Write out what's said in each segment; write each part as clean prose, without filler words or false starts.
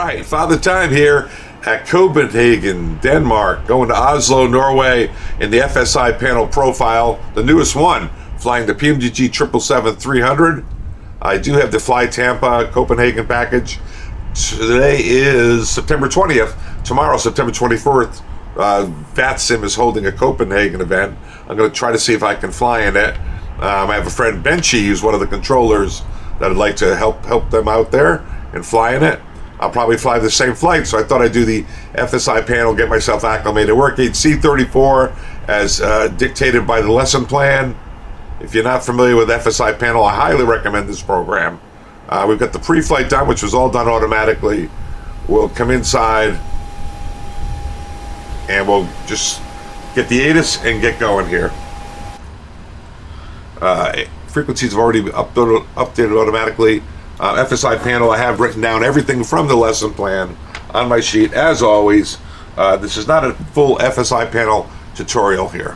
right, Father Time here at Copenhagen, Denmark, going to Oslo, Norway, in the FSiPanel Profile, the newest one, flying the PMDG 777-300. I do have the Fly Tampa Copenhagen package. Today is September 20th. Tomorrow, September 24th, VATSIM is holding a Copenhagen event. I'm going to try to see if I can fly in it. I have a friend, Benchy, who's one of the controllers that I'd like to help them out there and fly in it. I'll probably fly the same flight, so I thought I'd do the FSiPanel, get myself acclimated. Workgate C34 as dictated by the lesson plan. If you're not familiar with FSiPanel, I highly recommend this program. We've got the pre-flight done, which was all done automatically. We'll come inside and we'll just get the ATIS and get going here. Frequencies have already been updated automatically. FSiPanel, I have written down everything from the lesson plan on my sheet. As always, this is not a full FSiPanel tutorial here.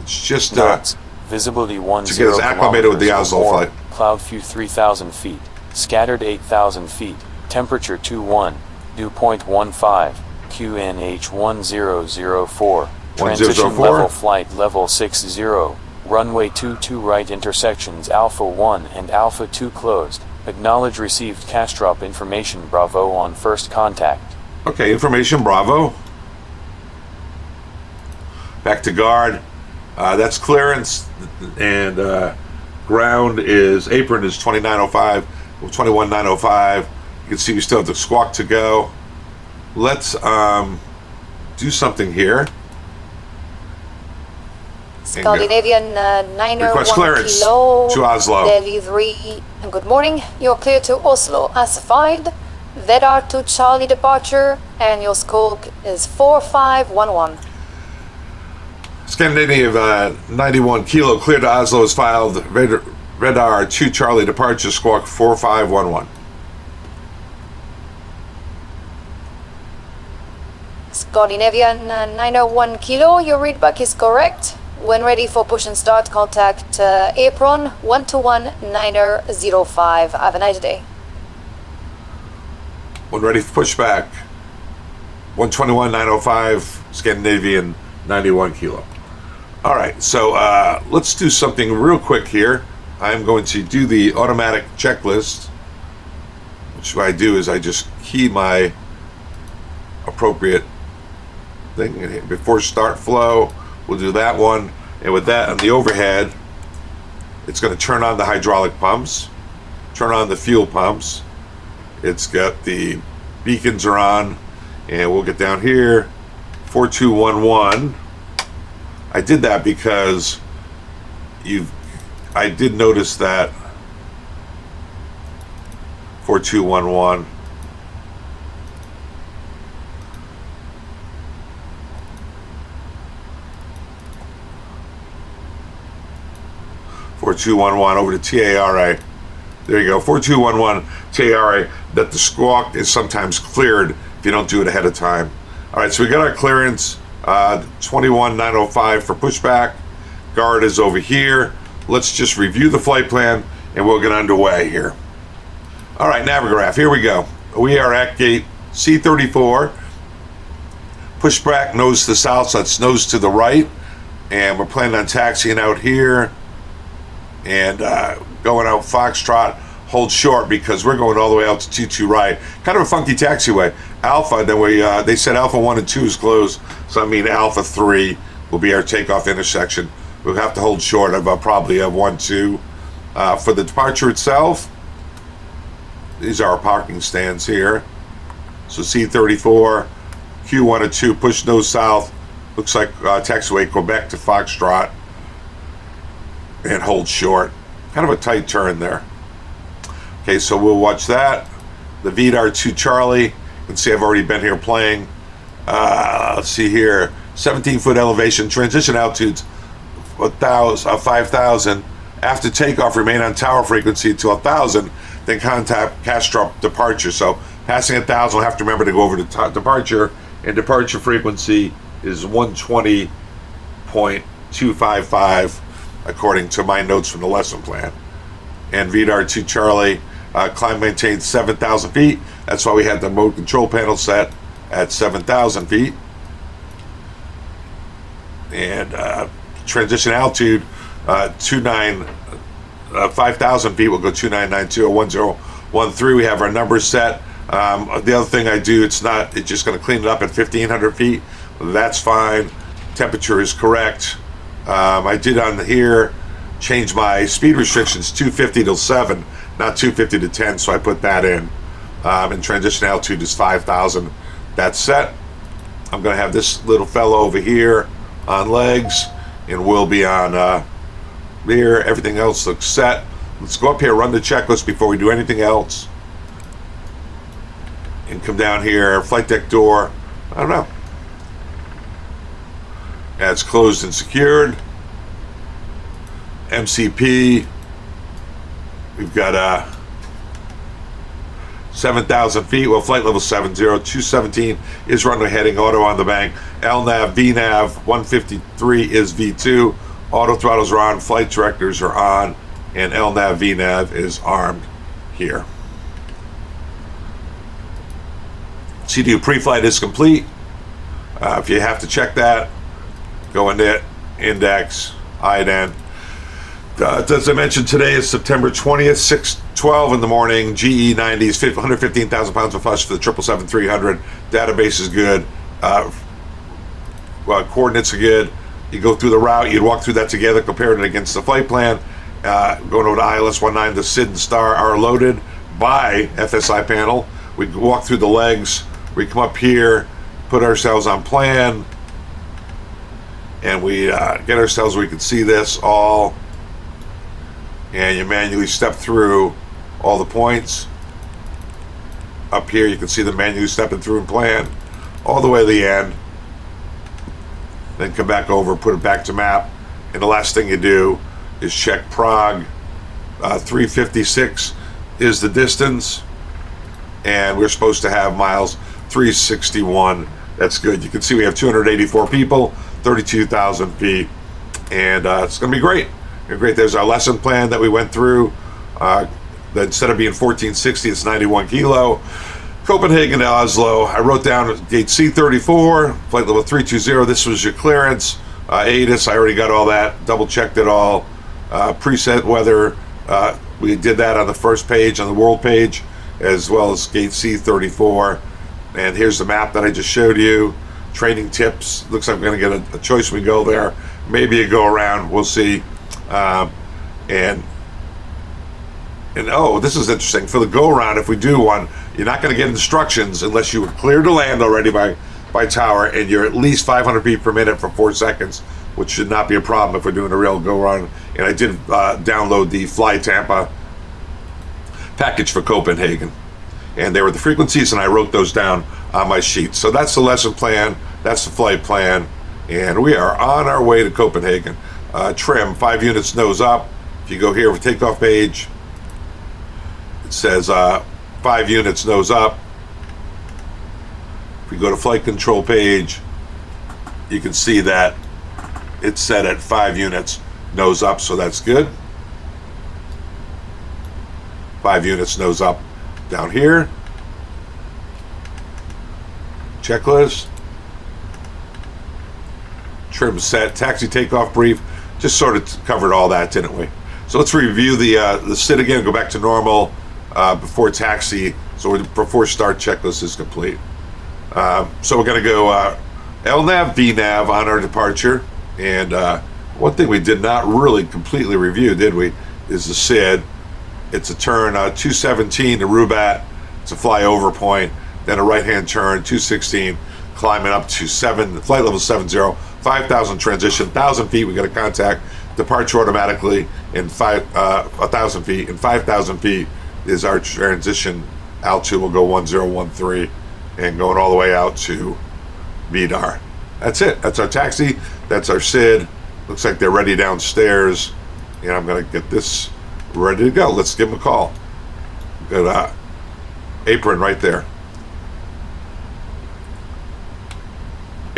It's just visibility to get us acclimated with the Oslo flight. Cloud view 3,000 feet, scattered 8,000 feet, temperature 21, dew point 15, QNH 1004, transition level flight level 60, runway 22 right, intersections Alpha 1 and Alpha 2 closed. Acknowledge received cash drop information Bravo on first contact. Okay, information Bravo. Back to guard. That's clearance, and ground is, apron is 2905, 21905. You can see we still have the squawk to go. Let's do something here. Scandinavian 901 request clearance kilo, to Oslo. Delhi 3, and good morning. You're clear to Oslo as filed. Vedar to Charlie departure, and your squawk is 4511. Scandinavian 91 kilo, clear to Oslo is filed. Radar 2 Charlie departure, squawk 4511. Scandinavian 901 kilo, your readback is correct. When ready for push and start, contact apron 121-905. Have a nice day. When ready for pushback, 121-905, Scandinavian 91 kilo. All right, so let's do something real quick here. I'm going to do the automatic checklist, which what I do is I just key my appropriate thing before start flow. We'll do that one, and with that on the overhead, it's going to turn on the hydraulic pumps, turn on the fuel pumps. It's got the beacons are on, and we'll get down here, 4211. I did that because I did notice that 4211. over to TARA. There you go, 4211 TARA, that the squawk is sometimes cleared if you don't do it ahead of time. All right, so we got our clearance, 21905 for pushback. Guard is over here. Let's just review the flight plan and we'll get underway here. All right, Navigraph, here we go. We are at gate C34. Pushback nose to the south, so that's nose to the right. And we're planning on taxiing out here and going out Foxtrot, hold short because we're going all the way out to 22 right. Kind of a funky taxiway. Alpha, then they said Alpha 1 and 2 is closed, so I mean Alpha 3 will be our takeoff intersection. We'll have to hold short of probably a 1, 2. For the departure itself, these are our parking stands here. So C34, Q1 and 2, push nose south. Looks like taxiway Quebec to Foxtrot. And hold short. Kind of a tight turn there. Okay, so we'll watch that. The Vidar 2 Charlie. You can see I've already been here playing. Let's see here. 17-foot elevation. Transition altitudes 5,000. After takeoff, remain on tower frequency until 1,000. Then contact cash drop departure. So passing 1,000, we'll have to remember to go over to departure. And departure frequency is 120.255. according to my notes from the lesson plan. And Vidar 2 Charlie, climb maintained 7,000 feet, That's why we had the mode control panel set at 7,000 feet. And transition altitude, 5,000 feet, we'll go 2992 or 1013. We have our numbers set. The other thing I do, it's just going to clean it up at 1,500 feet. That's fine. Temperature is correct. I did on here change my speed restrictions 250 to 7, not 250 to 10, so I put that in. And transition altitude is 5,000. That's set. I'm going to have this little fellow over here on legs, and we'll be on there. Everything else looks set. Let's go up here, run the checklist before we do anything else, and come down here. Flight deck door, I don't know. Yeah, it's closed and secured. MCP, we've got 7,000 feet. Well, flight level 70, 217 is runway heading, auto on the bank. LNAV, VNAV, 153 is V2. Auto throttles are on, flight directors are on, and LNAV, VNAV is armed here. CDU pre-flight is complete. If you have to check that, go into index, IDEN. As I mentioned, today is September 20th, 6:12 in the morning. GE 90s, 115,000 pounds of flush for the 777-300. Database is good. Coordinates are good. You go through the route, you'd walk through that together, compare it against the flight plan. Going over to ILS 19, the SID and STAR are loaded by FSiPanel. We walk through the legs. We come up here, put ourselves on plan, and we get ourselves where we can see this all. And you manually step through all the points. Up here you can see the manually stepping through and plan all the way to the end. Then come back over, put it back to map, and the last thing you do is check Prague. 356 is the distance, and we're supposed to have miles 361. That's good. You can see we have 284 people, 32,000 feet, and it's going to be great. Great. There's our lesson plan that we went through. That instead of being 1460, it's 91 kilo. Copenhagen to Oslo. I wrote down gate C34, flight level 320. This was your clearance. ATIS, I already got all that. Double checked it all. Preset weather. We did that on the first page, on the world page, as well as gate C34. And here's the map that I just showed you. Training tips. Looks like we're going to get a choice when we go there. Maybe a go around. We'll see. And oh, this is interesting. For the go around, if we do one, you're not going to get instructions unless you were cleared to land already by tower, and you're at least 500 feet per minute for 4 seconds, which should not be a problem if we're doing a real go around. And I did download the Fly Tampa package for Copenhagen, and there were the frequencies, and I wrote those down on my sheet. So that's the lesson plan. That's the flight plan, and we are on our way to Copenhagen. Trim 5 units nose up. If you go here with takeoff page, it says 5 units nose up. If we go to flight control page, you can see that it's set at 5 units nose up, so that's good. 5 units nose up down here. Checklist. Trim set, taxi takeoff brief. Just sort of covered all that, didn't we? So let's review the SID again, go back to normal before taxi. So before start, checklist is complete. So we're going to go LNAV, VNAV on our departure. And one thing we did not really completely review, did we, is the SID. It's a turn 217 to Rubat. It's a flyover point. Then a right-hand turn, 216, climbing up to flight level 70. 5,000 transition, 1,000 feet, we got a contact, departure automatically in 1,000 feet, and 5,000 feet is our transition altitude. We'll go 1013, and going all the way out to Vidar. That's it. That's our taxi. That's our SID. Looks like they're ready downstairs, and I'm going to get this ready to go. Let's give them a call. Good apron right there.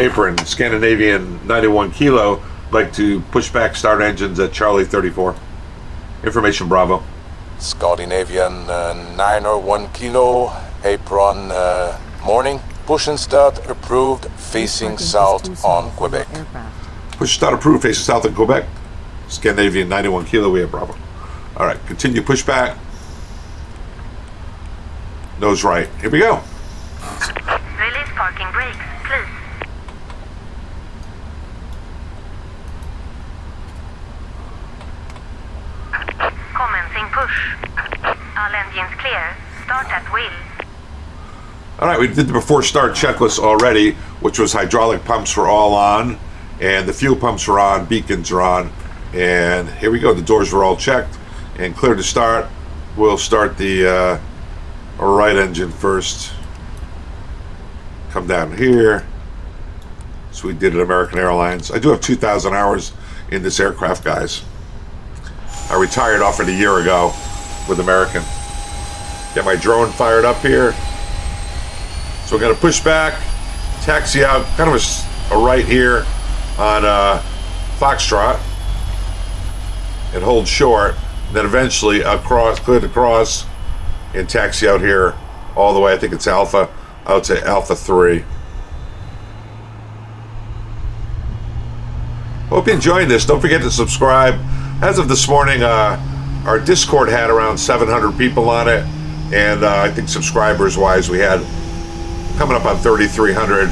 Apron, Scandinavian 91 kilo, like to push back start engines at Charlie 34. Information Bravo. Scandinavian 901 kilo, Apron morning. Push and start approved facing south on Quebec. Push start approved facing south on Quebec. Scandinavian 91 Kilo, we have Bravo. All right, continue pushback. Nose right. Here we go. Release parking brakes, please. Commencing push. All engines clear. Start at wheel. All right, we did the before start checklist already, which was hydraulic pumps were all on, and the fuel pumps were on, beacons are on, and here we go. The doors were all checked and clear to start. We'll start the right engine first. Come down here. So we did at American Airlines. I do have 2,000 hours in this aircraft, guys. I retired off it a year ago with American. Get my drone fired up here. So we're going to push back, taxi out, kind of a right here on Foxtrot, and hold short. Then eventually across, clear to cross, and taxi out here all the way. I think it's Alpha, out to Alpha 3. Hope you're enjoying this. Don't forget to subscribe. As of this morning, our Discord had around 700 people on it, and I think subscribers-wise, we had coming up on 3,300.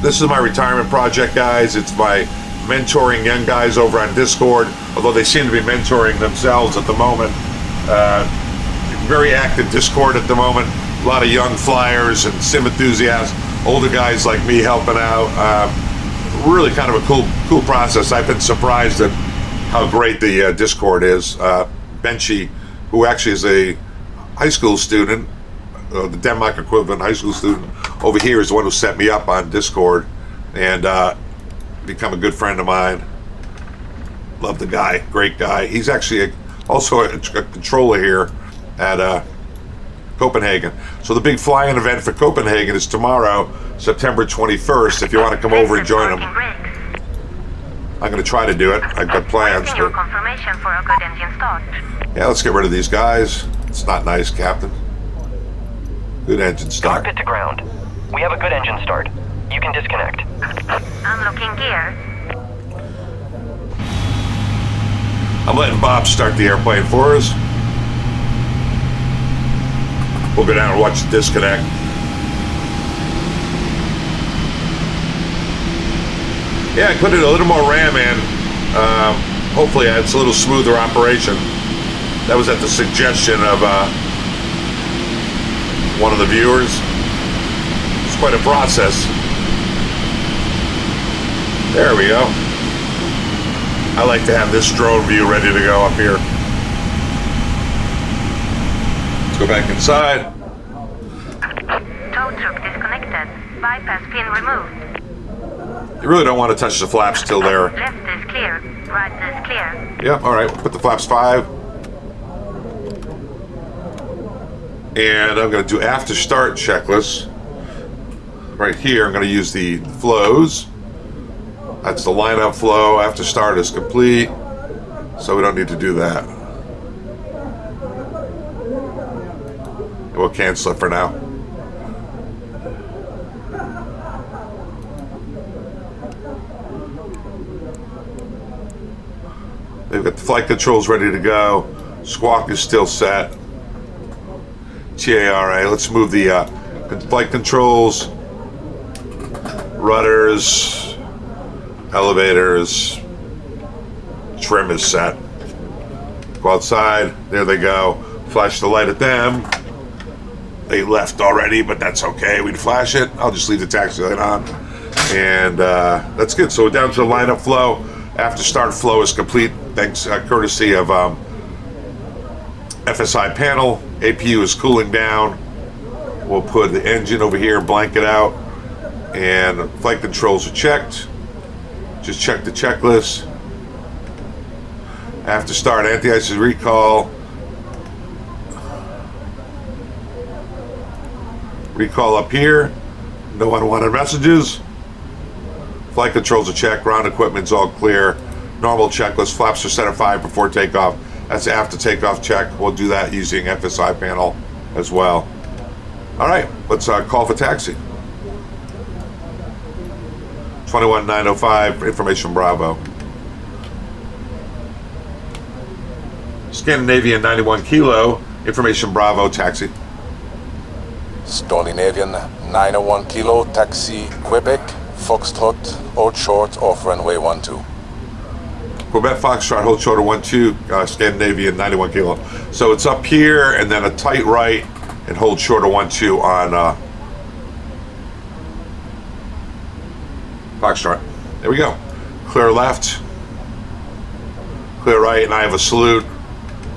This is my retirement project, guys. It's my mentoring young guys over on Discord, although they seem to be mentoring themselves at the moment. Very active Discord at the moment. A lot of young flyers and sim enthusiasts, older guys like me helping out. Really kind of a cool process. I've been surprised at how great the Discord is. Benchy, who actually is a high school student, the Denmark equivalent high school student over here, is the one who set me up on Discord and become a good friend of mine. Love the guy, great guy. He's actually also a controller here at Copenhagen. So the big fly-in event for Copenhagen is tomorrow, September 21st. If you want to come over and join them, I'm going to try to do it. I've got plans. Your confirmation for a good engine start. Yeah, let's get rid of these guys. It's not nice, Captain. Good engine start. Cockpit to ground. We have a good engine start. You can disconnect. Unlocking gear. I'm letting Bob start the airplane for us. We'll go down and watch the disconnect. Yeah, I put in a little more RAM in. Hopefully it's a little smoother operation. That was at the suggestion of one of the viewers. It's quite a process. There we go. I like to have this drone view ready to go up here. Let's go back inside. Tow truck disconnected. Bypass pin removed. You really don't want to touch the flaps till they're... Left is clear. Right is clear. Yep, all right. Put the flaps 5. And I'm going to do after start checklist. Right here, I'm going to use the flows. That's the lineup flow. After start is complete. So we don't need to do that. We'll cancel it for now. They've got the flight controls ready to go. Squawk is still set. TARA. Let's move the flight controls, rudders, elevators. Trim is set. Go outside. There they go. Flash the light at them. They left already, but that's okay. We'd flash it. I'll just leave the taxi light on. And that's good. So we're down to the lineup flow. After start flow is complete. Thanks, courtesy of FSiPanel. APU is cooling down. We'll put the engine over here, blanket out. And flight controls are checked. Just check the checklist. After start, anti-ice recall. Recall up here. No unwanted messages. Flight controls are checked. Ground equipment's all clear. Normal checklist. Flaps are set at 5 before takeoff. That's after takeoff check. We'll do that using FSiPanel as well. All right, let's call for taxi. 21905, information Bravo. Scandinavian 91 Kilo, information Bravo, taxi. Scandinavian 901 Kilo, taxi Quebec, Foxtrot, Old Short, off runway 12. Quebec Foxtrot, hold short of 12, Scandinavian 91 Kilo. So it's up here and then a tight right and hold short of 12 on Foxtrot. There we go. Clear left, clear right, and I have a salute.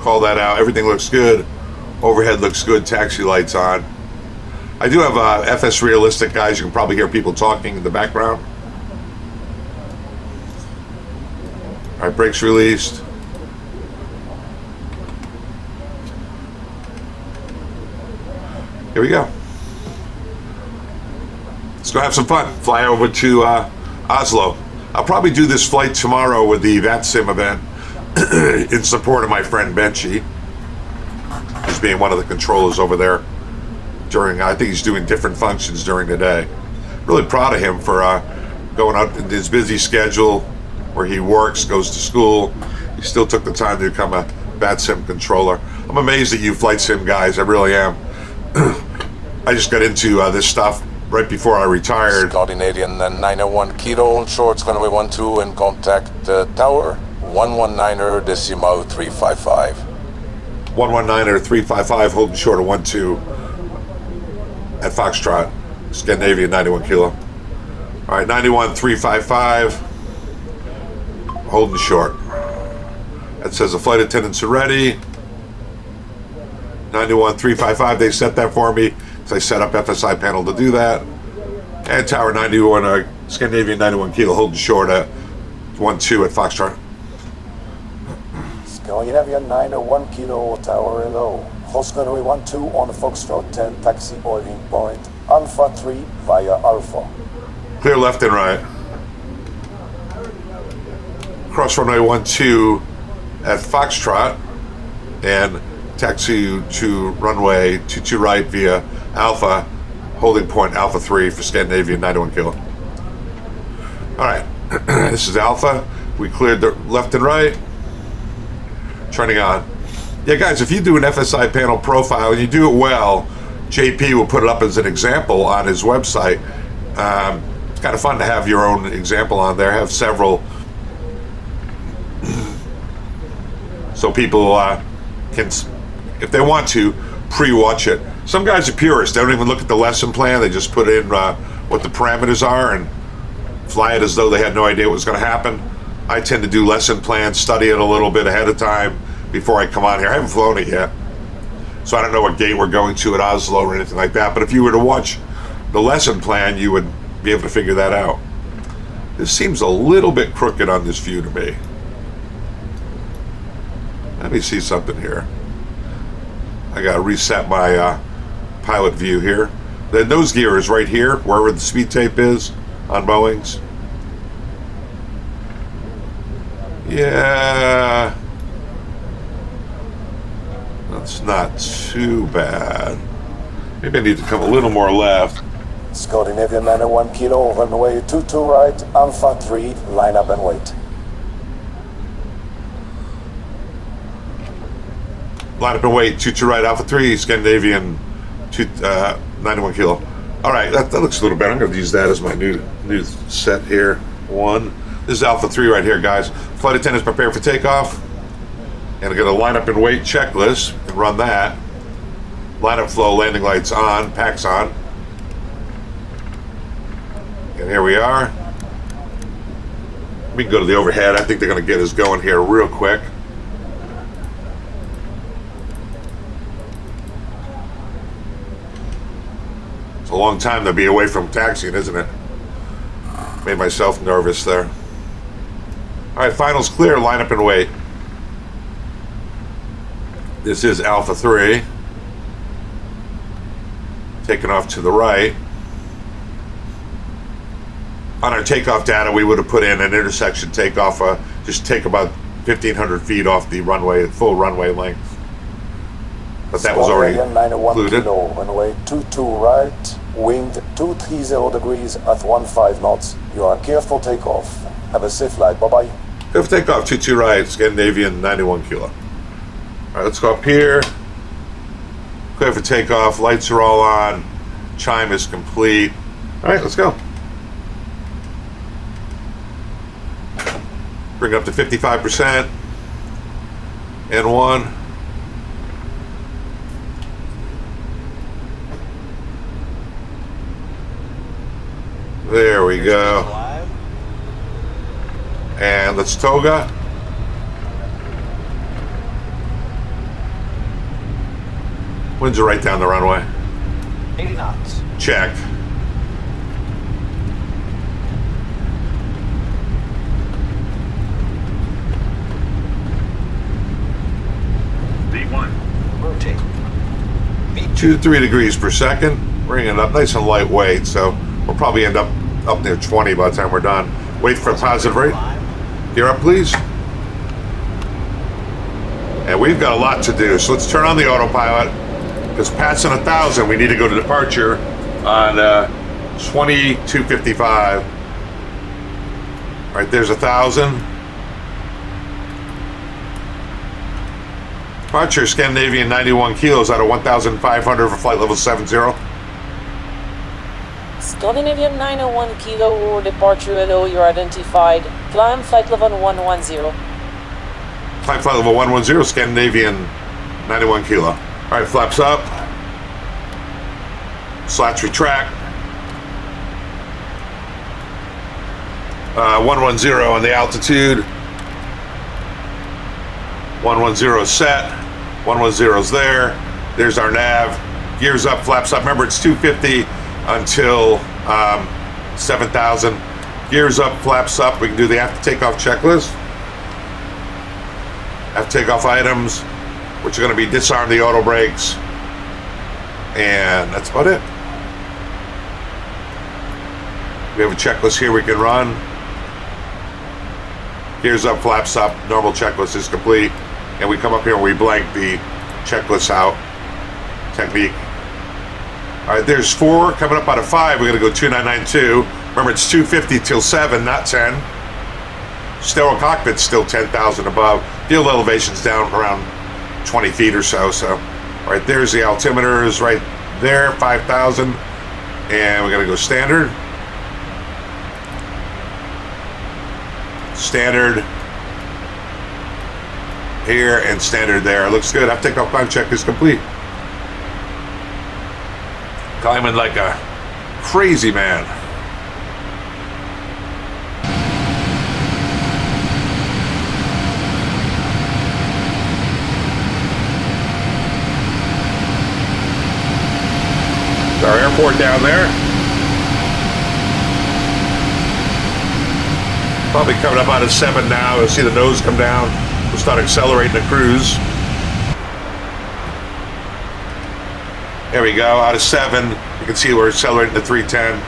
Call that out. Everything looks good. Overhead looks good. Taxi lights on. I do have FS realistic, guys. You can probably hear people talking in the background. All right, brakes released. Here we go. Let's go have some fun. Fly over to Oslo. I'll probably do this flight tomorrow with the VATSIM event in support of my friend Benchy, who's being one of the controllers over there during, I think he's doing different functions during the day. Really proud of him for going out in his busy schedule where he works, goes to school. He still took the time to become a VATSIM controller. I'm amazed at you flight sim guys, I really am. I just got into this stuff right before I retired. Scandinavian 901 Kilo, short runway 12 and contact tower 119.355. 119.355, holding short of 12 at Foxtrot, Scandinavian 91 Kilo. All right, 91.355, holding short. That says the flight attendants are ready. 91.355, they set that for me. So I set up FSiPanel to do that. And Tower 91, Scandinavian 91 Kilo, holding short at 12 at Foxtrot. Scandinavian 901 Kilo, Tower Hello. Host runway 12 on the Foxtrot 10, taxi boarding point Alpha 3 via Alpha. Clear left and right. Cross runway 12 at Foxtrot and taxi to runway 22 right via Alpha, holding point Alpha 3 for Scandinavian 91 Kilo. All right, this is Alpha. We cleared the left and right. Turning on. Yeah, guys, if you do an FSiPanel profile and you do it well, JP will put it up as an example on his website. It's kind of fun to have your own example on there, have several, so people can, if they want to, pre-watch it. Some guys are purists. They don't even look at the lesson plan. They just put in what the parameters are and fly it as though they had no idea what was going to happen. I tend to do lesson plans, study it a little bit ahead of time before I come on here. I haven't flown it yet, so I don't know what gate we're going to at Oslo or anything like that. But if you were to watch the lesson plan, you would be able to figure that out. This seems a little bit crooked on this view to me. Let me see something here. I got to reset my pilot view here. The nose gear is right here, wherever the speed tape is on Boeing's. Yeah, that's not too bad. Maybe I need to come a little more left. Scandinavian 901 Kilo, runway 22 right, Alpha 3, line up and wait. Line up and wait, 22 right, Alpha 3, Scandinavian 91 Kilo. All right, that looks a little better. I'm going to use that as my new set here. One. This is Alpha 3 right here, guys. Flight attendants prepare for takeoff. And I'm going to line up and wait checklist and run that. Line up flow, landing lights on, packs on. And here we are. We can go to the overhead. I think they're going to get us going here real quick. It's a long time to be away from taxiing, isn't it? Made myself nervous there. All right, finals clear. Line up and wait. This is Alpha 3. Taking off to the right. On our takeoff data, we would have put in an intersection takeoff, just take about 1,500 feet off the runway, full runway length. but that was already Scandinavian 91 included. kilo, runway 22 right, wind 230 degrees at 15 knots. You are clear for takeoff. Have a safe flight. Bye-bye. Go for takeoff, 22 right, Scandinavian 91 kilo. All right, let's go up here. Clear for takeoff, lights are all on, chime is complete. All right, let's go. Bring it up to 55%. And one. There we go. And let's toga. Winds are right down the runway. 80 knots. Check. Rotate. 2 to 3 degrees per second. Bringing it up nice and lightweight, so we'll probably end up near 20 by the time we're done. Wait for a positive rate. Gear up, please. And we've got a lot to do, so let's turn on the autopilot, because passing 1,000, we need to go to departure on 2255. All right, there's 1,000. Departure Scandinavian 91 kilos out of 1,500 for flight level 70. Scandinavian 901 kilo or departure LO, you're identified. Climb flight level 110. Climb flight level 110, Scandinavian 91 kilo. All right, flaps up. Slats retract. 110 on the altitude. 110 is set. 110 is there. There's our nav. Gears up, flaps up. Remember, it's 250 until 7,000. Gears up, flaps up. We can do the after takeoff checklist. After takeoff items, which are going to be disarm the auto brakes. And that's about it. We have a checklist here we can run. Gears up, flaps up. Normal checklist is complete. And we come up here and we blank the checklist out. Technique. All right, there's 4 coming up out of 5. We're going to go 2992. Remember, it's 250 till 7, not 10. Sterile cockpit's still 10,000 above. Field elevation's down around 20 feet or so. So, all right, there's the altimeters right there, 5,000. And we're going to go standard. Standard here and standard there. Looks good. After takeoff climb check is complete. Climbing like a crazy man. There's our airport down there. Probably coming up out of 7 now. You'll see the nose come down. We'll start accelerating the cruise. There we go, out of 7. You can see we're accelerating to 310.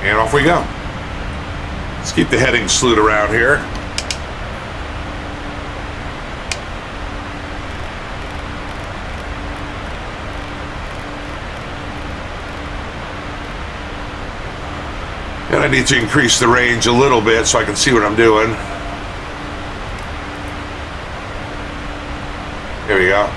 And off we go. Let's keep the heading slewed around here. And I need to increase the range a little bit so I can see what I'm doing. Here we go.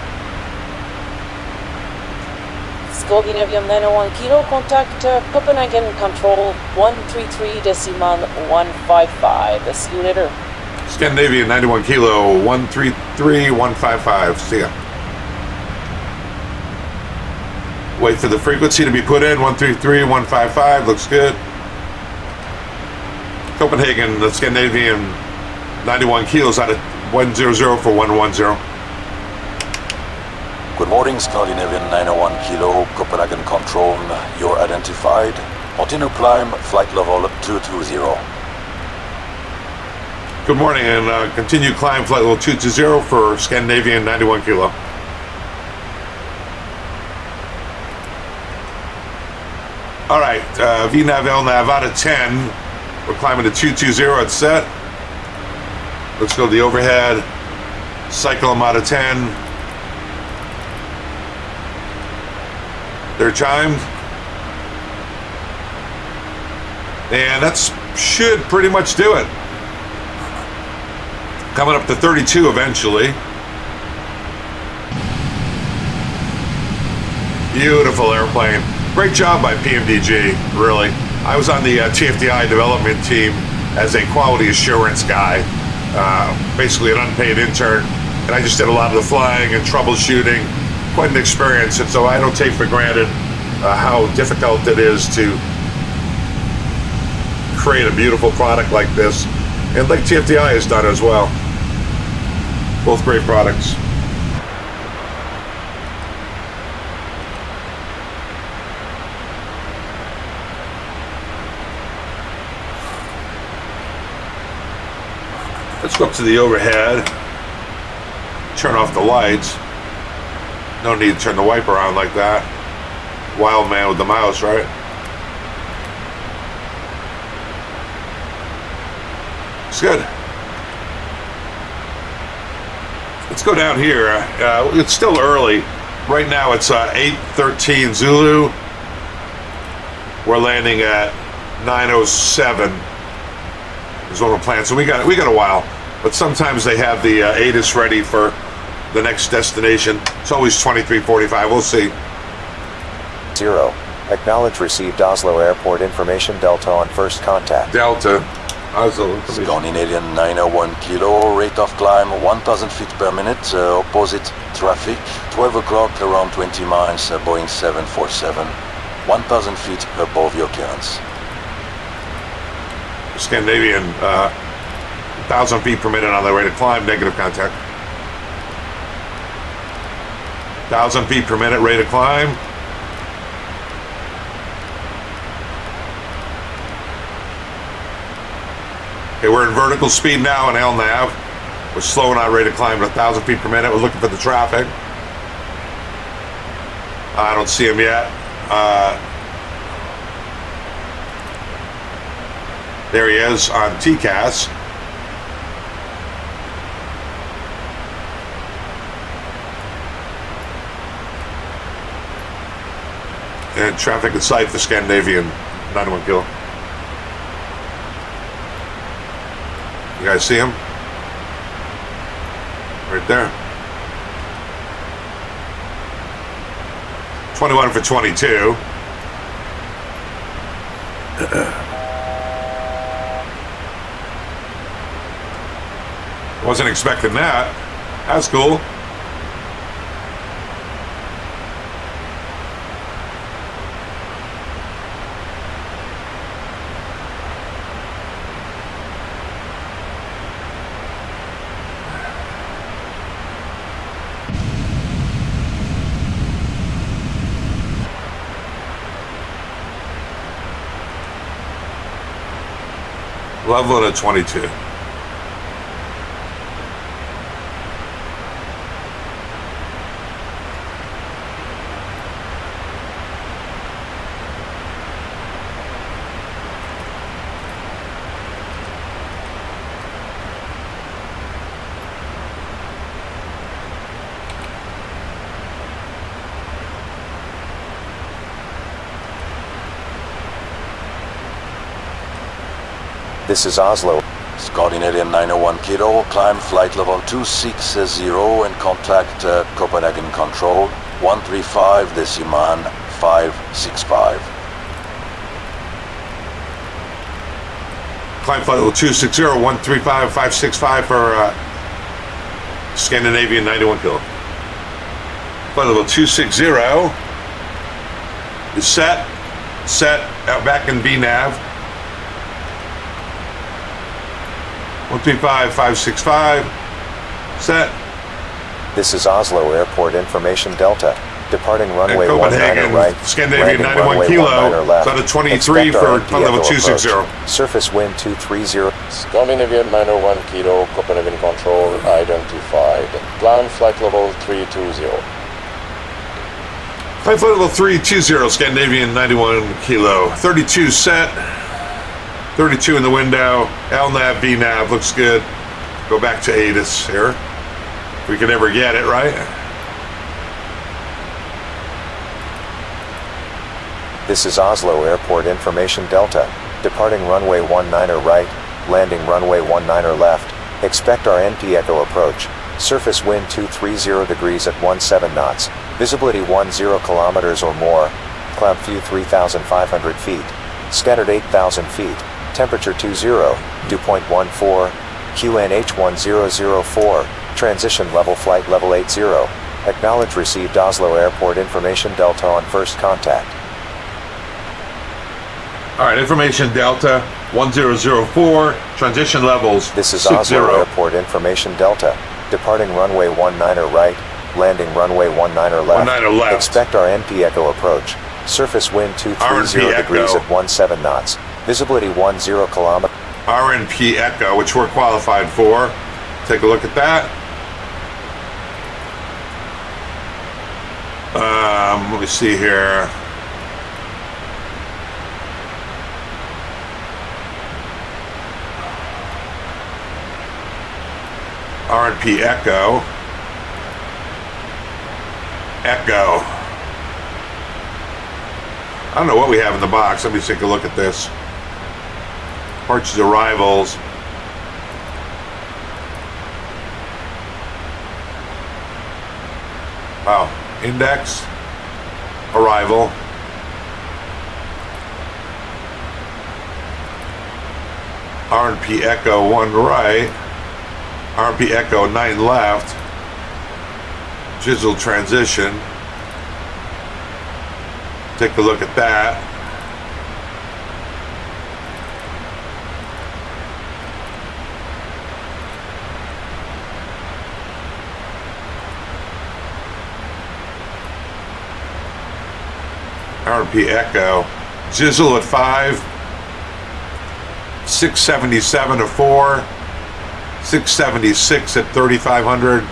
Scandinavian 901 kilo, contact Copenhagen control 133.155. See you later. Scandinavian 91 kilo, 133.155. See ya. Wait for the frequency to be put in, 133.155. Looks good. Copenhagen, the Scandinavian 91 kilos out of 100 for 110. Good morning, Scandinavian 901 kilo, Copenhagen control. You're identified. Continue climb, flight level 220. Good morning, and continue climb flight level 220 for Scandinavian 91 kilo. All right, VNAV LNAV out of 10. We're climbing to 220 at set. Let's go to the overhead. Cycle them out of 10. They're timed. And that should pretty much do it. Coming up to 32 eventually. Beautiful airplane. Great job by PMDG, really. I was on the TFDi development team as a quality assurance guy, basically an unpaid intern, and I just did a lot of the flying and troubleshooting. Quite an experience, and so I don't take for granted how difficult it is to create a beautiful product like this, and like TFDi has done as well. Both great products. Let's go up to the overhead, turn off the lights. No need to turn the wiper on like that. Wild man with the mouse, right? It's good. Let's go down here. It's still early. Right now it's 8:13 Zulu. We're landing at 9:07 is what we're planning. So we got a while. But sometimes they have the ATIS ready for the next destination. It's always 23:45. We'll see. 0. Acknowledge received Oslo Airport information Delta on first contact. Delta. Oslo. Scandinavian 901 kilo, rate of climb 1,000 feet per minute, opposite traffic, 12 o'clock around 20 miles, Boeing 747, 1,000 feet above your clearance. Scandinavian, 1,000 feet per minute on the way to climb, negative contact. 1,000 feet per minute, rate of climb. Okay, we're in vertical speed now in LNAV. We're slowing our rate of climb to 1,000 feet per minute. We're looking for the traffic. I don't see him yet. There he is on TCAS. And traffic in sight for Scandinavian 91 kilo. You guys see him? Right there. 21 for 22. Wasn't expecting that. That's cool. Level at 22. This is Oslo. Scandinavian 901 kilo, climb flight level 260 and contact Copenhagen Control 135 deciman 565. Climb flight level 260, 135, 565 for Scandinavian 91 kilo. Flight level 260 is set out back in VNAV. 135, 565, set. This is Oslo Airport information Delta. Departing runway 19 Copenhagen, right. Scandinavian 91 kilo. So to 23 for flight level 260. Surface wind 230. Scandinavian 901 kilo, Copenhagen Control identified. Climb flight level 320. Flight level 320, Scandinavian 91 kilo. 32 set. 32 in the window. LNAV, VNAV, looks good. Go back to ATIS here. If we can ever get it, right? This is Oslo Airport Information Delta. Departing runway 19 right, landing runway 19 left. Expect RNP Echo approach. Surface wind 230 degrees at 17 knots. Visibility 10 kilometers or more. Cloud view 3,500 feet. Scattered 8,000 feet. Temperature 20. Dew point 14. QNH 1004. Transition level flight level 80. Acknowledge received Oslo Airport Information Delta on first contact. Alright, information Delta 1004, transition levels This is 60. Oslo Airport Information Delta. Departing runway 19 right, landing runway 19 left. 19 left. Expect RNP Echo approach. Surface wind 230 RNP degrees Echo. at 17 knots. Visibility 10 kilometers. RNP Echo, which we're qualified for. Take a look at that. Let me see here. RNP Echo. Echo. I don't know what we have in the box. Let me take a look at this. Purchase arrivals. Wow. Index. Arrival. RNP Echo 1 right. RNP Echo 9 left. Jizzle transition. Take a look at that. RNP Echo. Jizzle at 5. 677 at 4. 676 at 3,500.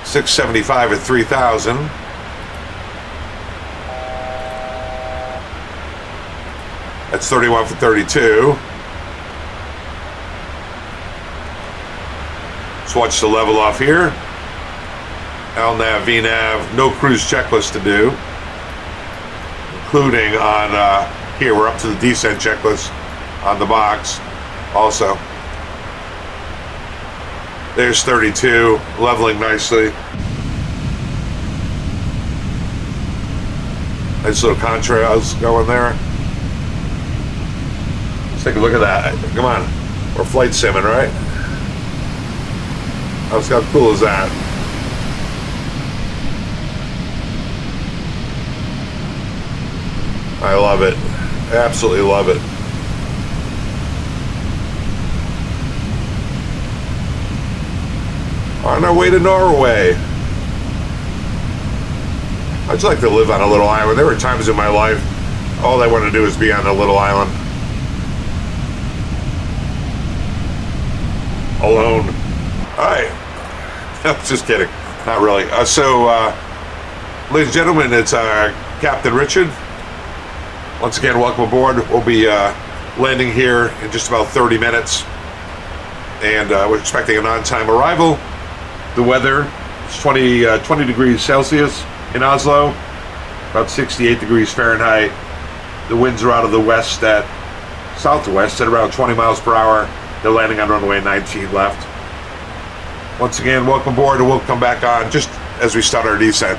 675 at 3,000. That's 31 for 32. Let's watch the level off here. LNAV, VNAV, no cruise checklist to do. Including on, here we're up to the descent checklist on the box also. There's 32, leveling nicely. Nice little contrast going there. Let's take a look at that. Come on. We're flight simming, right? How cool is that? I love it. Absolutely love it. On our way to Norway. I'd just like to live on a little island. There were times in my life, all I want to do is be on a little island. Alone. Alright. Just kidding. Not really. Ladies and gentlemen, it's Captain Richard. Once again, welcome aboard. We'll be landing here in just about 30 minutes. And we're expecting an on-time arrival. The weather is 20 degrees Celsius in Oslo, about 68 degrees Fahrenheit. The winds are out of the west at southwest at around 20 miles per hour. They're landing on runway 19 left. Once again, welcome aboard, and we'll come back on just as we start our descent.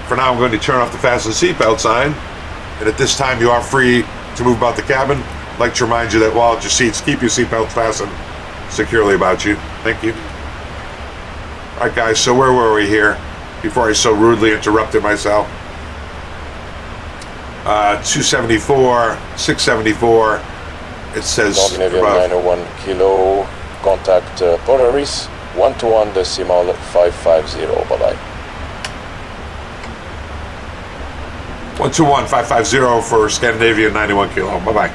For now, I'm going to turn off the fasten seatbelt sign, and at this time, you are free to move about the cabin. I'd like to remind you that while at your seats, keep your seatbelt fastened securely about you. Thank you. All right, guys, so where were we here before I so rudely interrupted myself? 274, 674. It says Scandinavian 901 kilo, contact Polaris 121 decimal 550, bye-bye. 121 550 for Scandinavian 91 kilo. Bye-bye.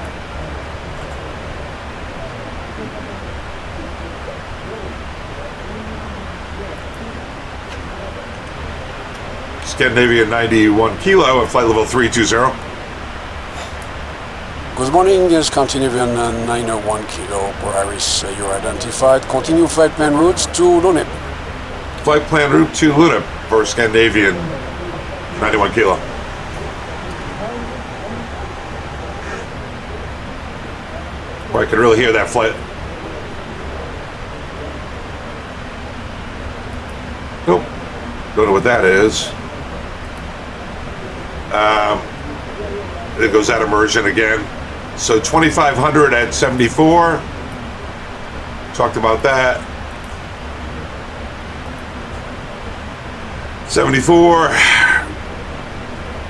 Scandinavian 91 kilo at flight level 320. Good morning, yes, Scandinavian 901 kilo, Polaris, you're identified. Continue flight plan routes to Lunep. Flight plan route to Lunep for Scandinavian 91 kilo. where I can really hear that flight. Nope. Don't know what that is. It goes out immersion again. So 2500 at 74. Talked about that. 74.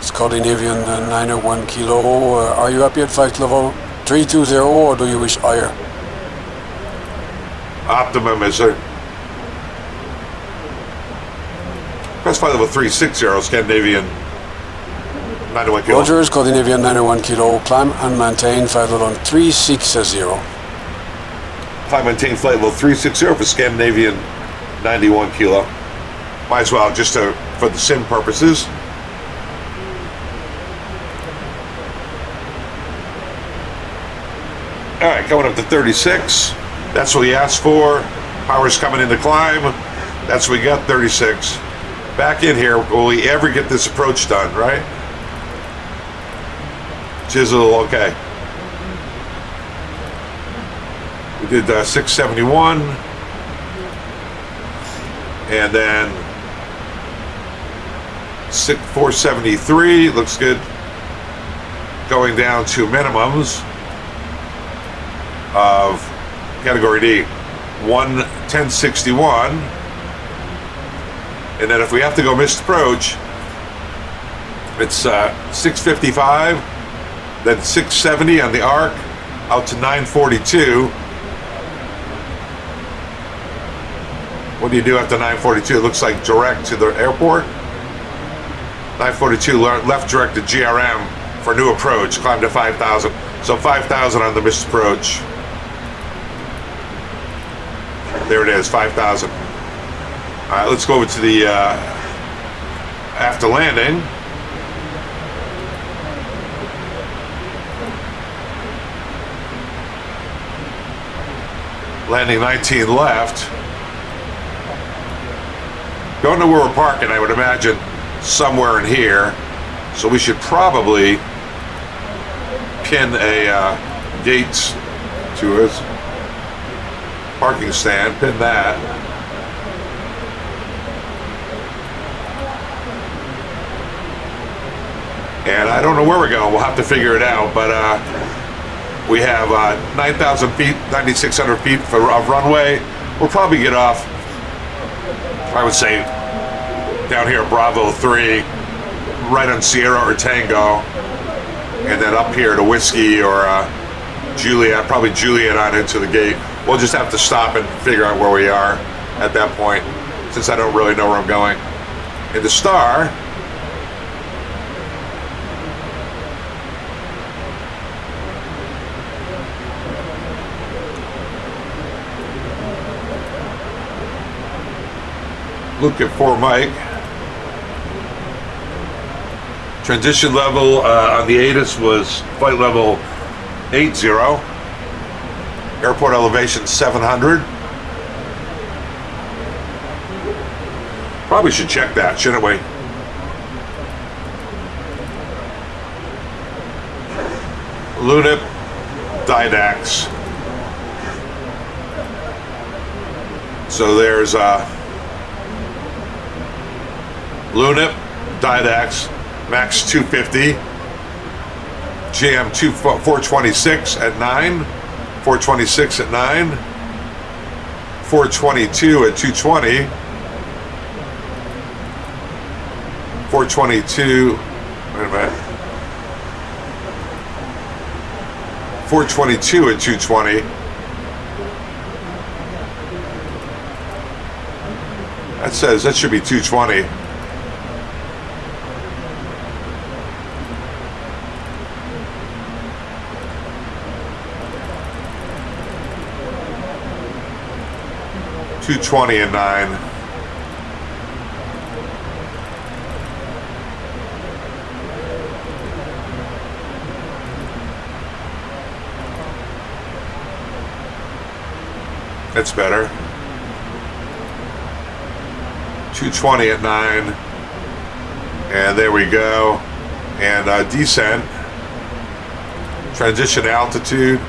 Scandinavian 901 kilo. Are you happy at flight level 320 or do you wish higher? Optimum is a press flight level 360, Scandinavian 901 kilo. Roger, Scandinavian 901 kilo. Climb and maintain flight level 360. Climb maintain flight level 360 for Scandinavian 91 kilo. Might as well, just for the sim purposes. All right, coming up to 36. That's what we asked for. Power's coming in to climb. That's what we got, 36. Back in here, will we ever get this approach done, right? Chisel, okay. We did 671. And then 473, looks good. Going down to minimums of category D, 1061. And then if we have to go missed approach, it's 655, then 670 on the arc, out to 942. What do you do after 942? It looks like direct to the airport. 942 left direct to GRM for new approach, climb to 5,000. So 5,000 on the missed approach. There it is, 5,000. All right, let's go over to the after landing. Landing 19 left. Don't know where we're parking, I would imagine somewhere in here. So we should probably pin a gate to us. Parking stand, pin that. And I don't know where we're going. We'll have to figure it out. But we have 9,000 feet, 9,600 feet of runway. We'll probably get off, I would say, down here at Bravo 3, right on Sierra or Tango. And then up here to Whiskey or Juliet, probably Juliet on into the gate. We'll just have to stop and figure out where we are at that point, since I don't really know where I'm going. In the Star, look at 4 Mike. Transition level on the ATIS was flight level 80. Airport elevation 700. Probably should check that, shouldn't we? Lunip, Didax. So there's Lunip, Didax, Max 250, GM 426 at 9, 426 at 9, 422 at 220, 422, wait a minute, 422 at 220, that says that should be 220. $220 and 9. That's better. 220 at 9. And there we go. And descent. Transition altitude.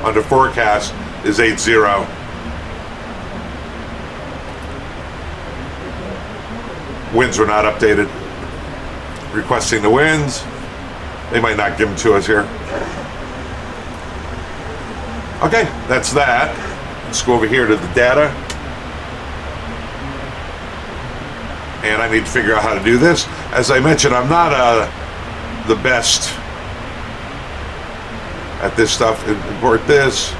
under forecast is 80. Winds were not updated. Requesting the winds. They might not give them to us here. Okay, that's that. Let's go over here to the data. And I need to figure out how to do this. As I mentioned, I'm not the best at this stuff. Import this.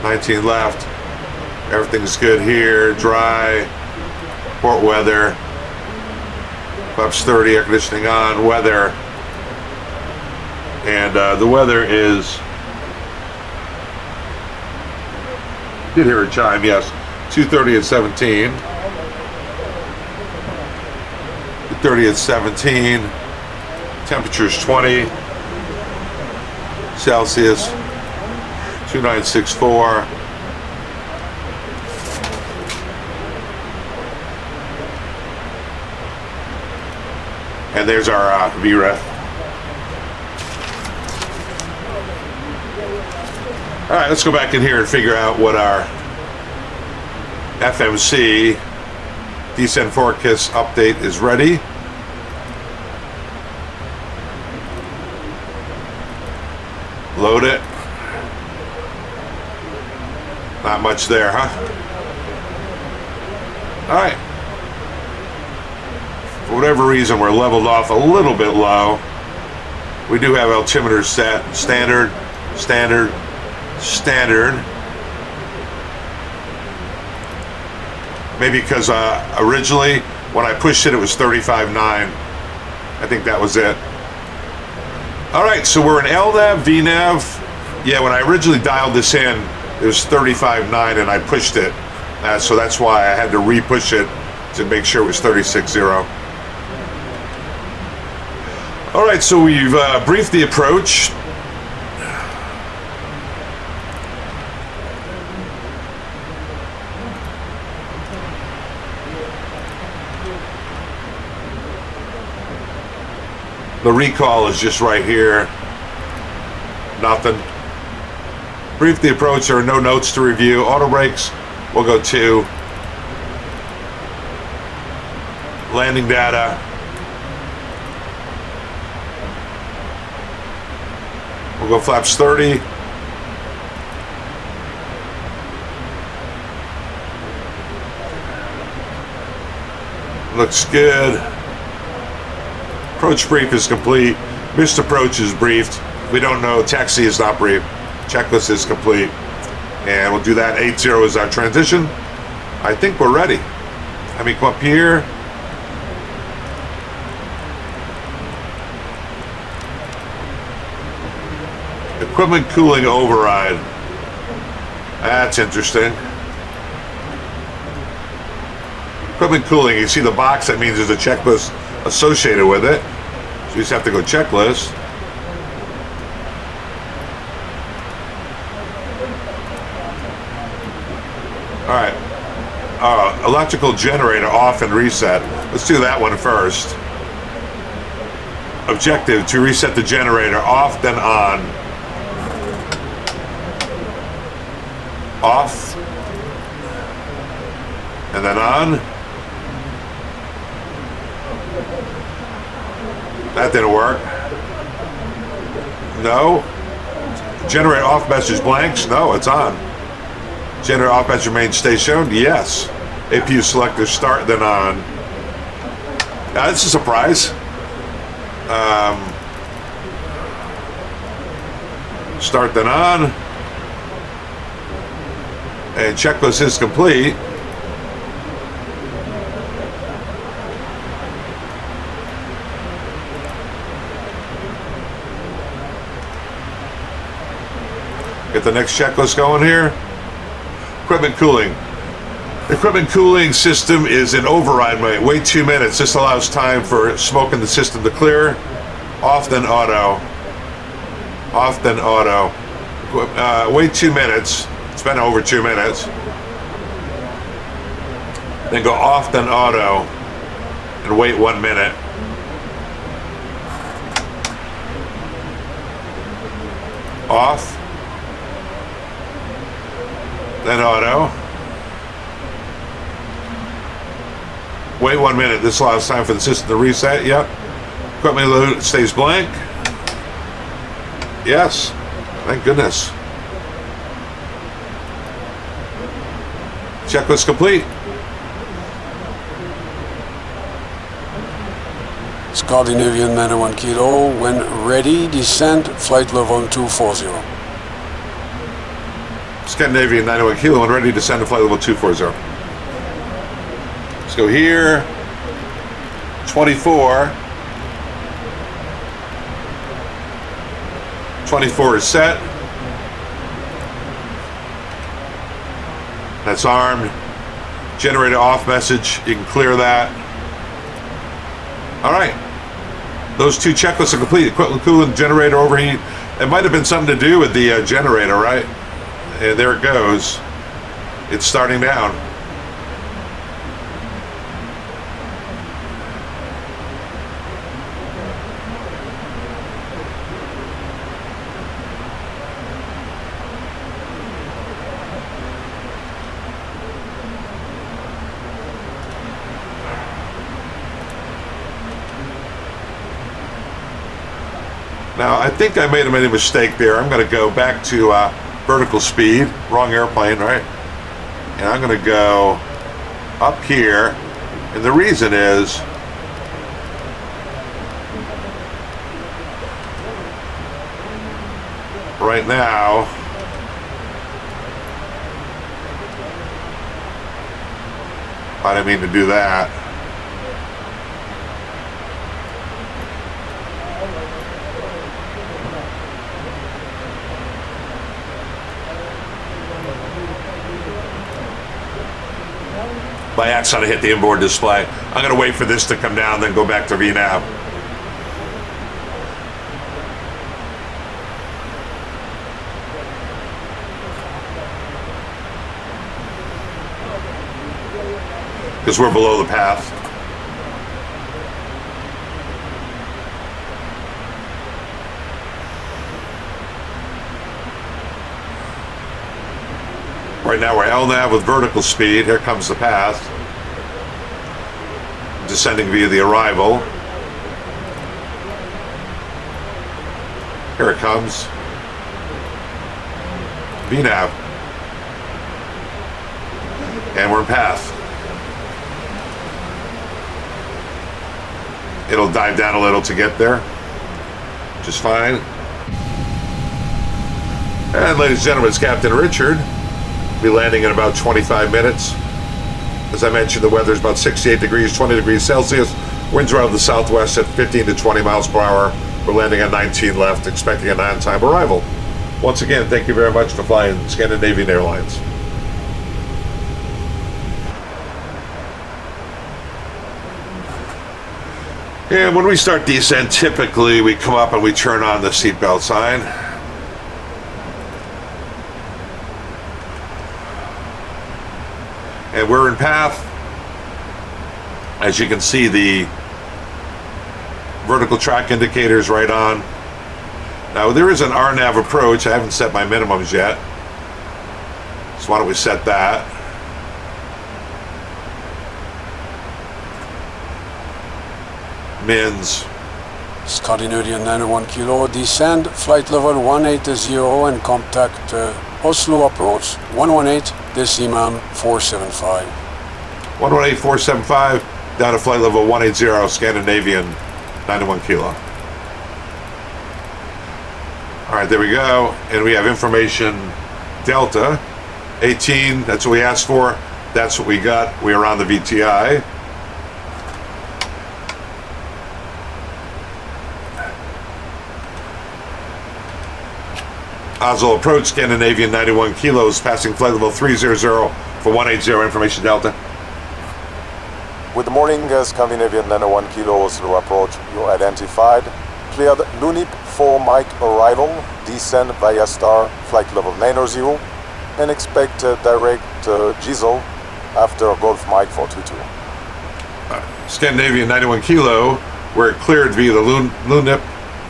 19 left. Everything's good here. Dry. Port weather. Flaps 30, air conditioning on. Weather. And the weather is... Did hear a chime, yes. 2:30 and 17. 2:30 and 17. Temperature's 20 Celsius. 2964. And there's our VREF. All right, let's go back in here and figure out what our FMC descent forecast update is ready. Load it. Not much there, huh? All right. For whatever reason, we're leveled off a little bit low. We do have altimeter set. Standard. Maybe because originally, when I pushed it, it was 35.9. I think that was it. All right, so we're in LNAV, VNAV. Yeah, when I originally dialed this in, it was 35.9 and I pushed it. So that's why I had to re-push it to make sure it was 36.0. All right, so we've briefed the approach. The recall is just right here. Nothing. Brief the approach. There are no notes to review. Auto brakes. We'll go 2. Landing data. We'll go flaps 30. Looks good. Approach brief is complete. Missed approach is briefed. We don't know. Taxi is not briefed. Checklist is complete. And we'll do that. 80 is our transition. I think we're ready. Let me come up here. Equipment cooling override. That's interesting. Equipment cooling. You see the box, that means there's a checklist associated with it. So you just have to go checklist. All right. Electrical generator off and reset. Let's do that one first. Objective to reset the generator off, then on. Off. And then on. That didn't work. No. Generate off message blanks. No, it's on. Generate off message remain stay shown. Yes. APU selector start then on. Now, this is a surprise. Start then on. And checklist is complete. Get the next checklist going here. Equipment cooling. Equipment cooling system is in override mode. Wait 2 minutes. This allows time for smoke in the system to clear. Off then auto. Off then auto. Wait 2 minutes. It's been over 2 minutes. Then go off then auto and wait 1 minute. off. Then auto. Wait 1 minute. This allows time for the system to reset. Yep. Equipment load stays blank. Yes. Thank goodness. Checklist complete. Scandinavian 91 Kilo, when ready, descend flight level 240. Scandinavian 91 Kilo, when ready, descend to flight level 240. Let's go here. 24. 24 is set. That's armed. Generator off message. You can clear that. All right. Those two checklists are complete. Equipment coolant, generator overheat. It might have been something to do with the generator, right? And there it goes. It's starting down. Now, I think I made a mistake there. I'm going to go back to vertical speed. Wrong airplane, right? And I'm going to go up here. And the reason is right now I didn't mean to do that. By accident, I hit the inboard display. I'm going to wait for this to come down, then go back to VNAV. Because we're below the path. Right now we're LNAV with vertical speed. Here comes the path. Descending via the arrival. Here it comes. VNAV. And we're in path. It'll dive down a little to get there. Just fine. And ladies and gentlemen, it's Captain Richard. Be landing in about 25 minutes. As I mentioned, the weather's about 68 degrees, 20 degrees Celsius. Winds are out of the southwest at 15 to 20 miles per hour. We're landing at 19 left, expecting an on-time arrival. Once again, thank you very much for flying Scandinavian Airlines. And when we start descent, typically we come up and we turn on the seatbelt sign. And we're in path. As you can see, the vertical track indicators right on. Now there is an RNAV approach. I haven't set my minimums yet. So why don't we set that? Mins. Scandinavian 91 Kilo, descend flight level 180 and contact Oslo approach 118 decimum 475. 118 475 down to flight level 180 Scandinavian 91 Kilo. All right, there we go. And we have information Delta 18. That's what we asked for. That's what we got. We are on the VTI. Oslo approach, Scandinavian 91 kilos, passing flight level 300 for 180, information Delta. Good morning, Scandinavian 91 Kilo Oslo approach. You identified. Cleared Lunip for Mike arrival. Descend via star, flight level 90, and expect direct Gisel after Golf Mike 422. Scandinavian 91 Kilo, we're cleared via the Lunip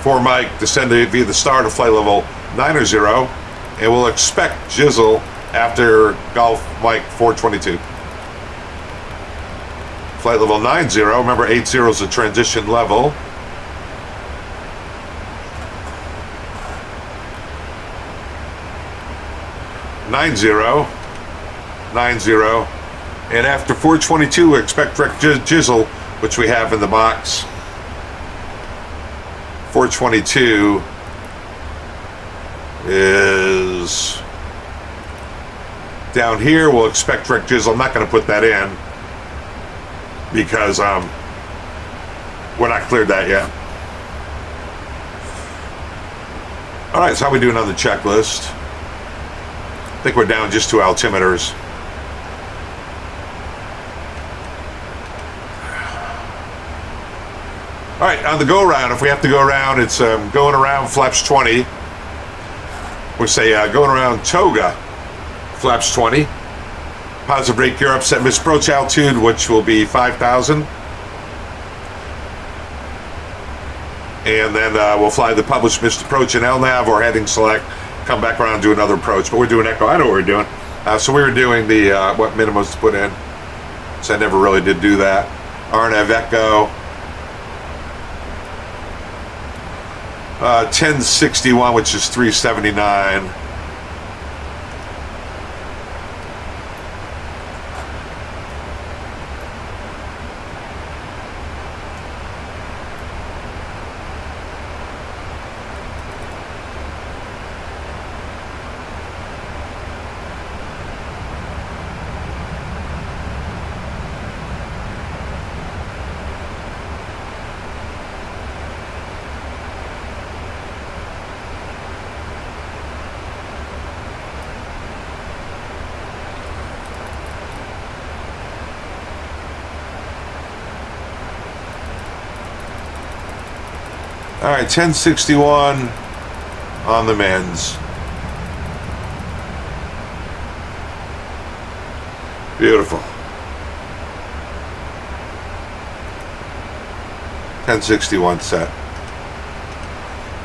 for Mike, descended via the star to flight level 90, and we'll expect Jizzle after Golf Mike 422. Flight level 90, remember 80 is the transition level. Nine zero, and after 422 we expect direct Jizzle, which we have in the box. 422 is down here. We'll expect direct Jizzle. I'm not going to put that in because we're not cleared that yet. All right, so how we doing on the checklist? I think we're down just 2 altimeters. All right, on the go around, if we have to go around, it's going around flaps 20. We'll say going around Toga, flaps 20. Positive rate gear up, set miss approach altitude, which will be 5,000. And then we'll fly the published missed approach in LNAV or heading select, come back around and do another approach. But we're doing echo. I know what we're doing. So we were doing the what minimums to put in. So I never really did do that. RNAV echo. 1061, which is 379. All right, 1061 on the men's. Beautiful. 1061 set.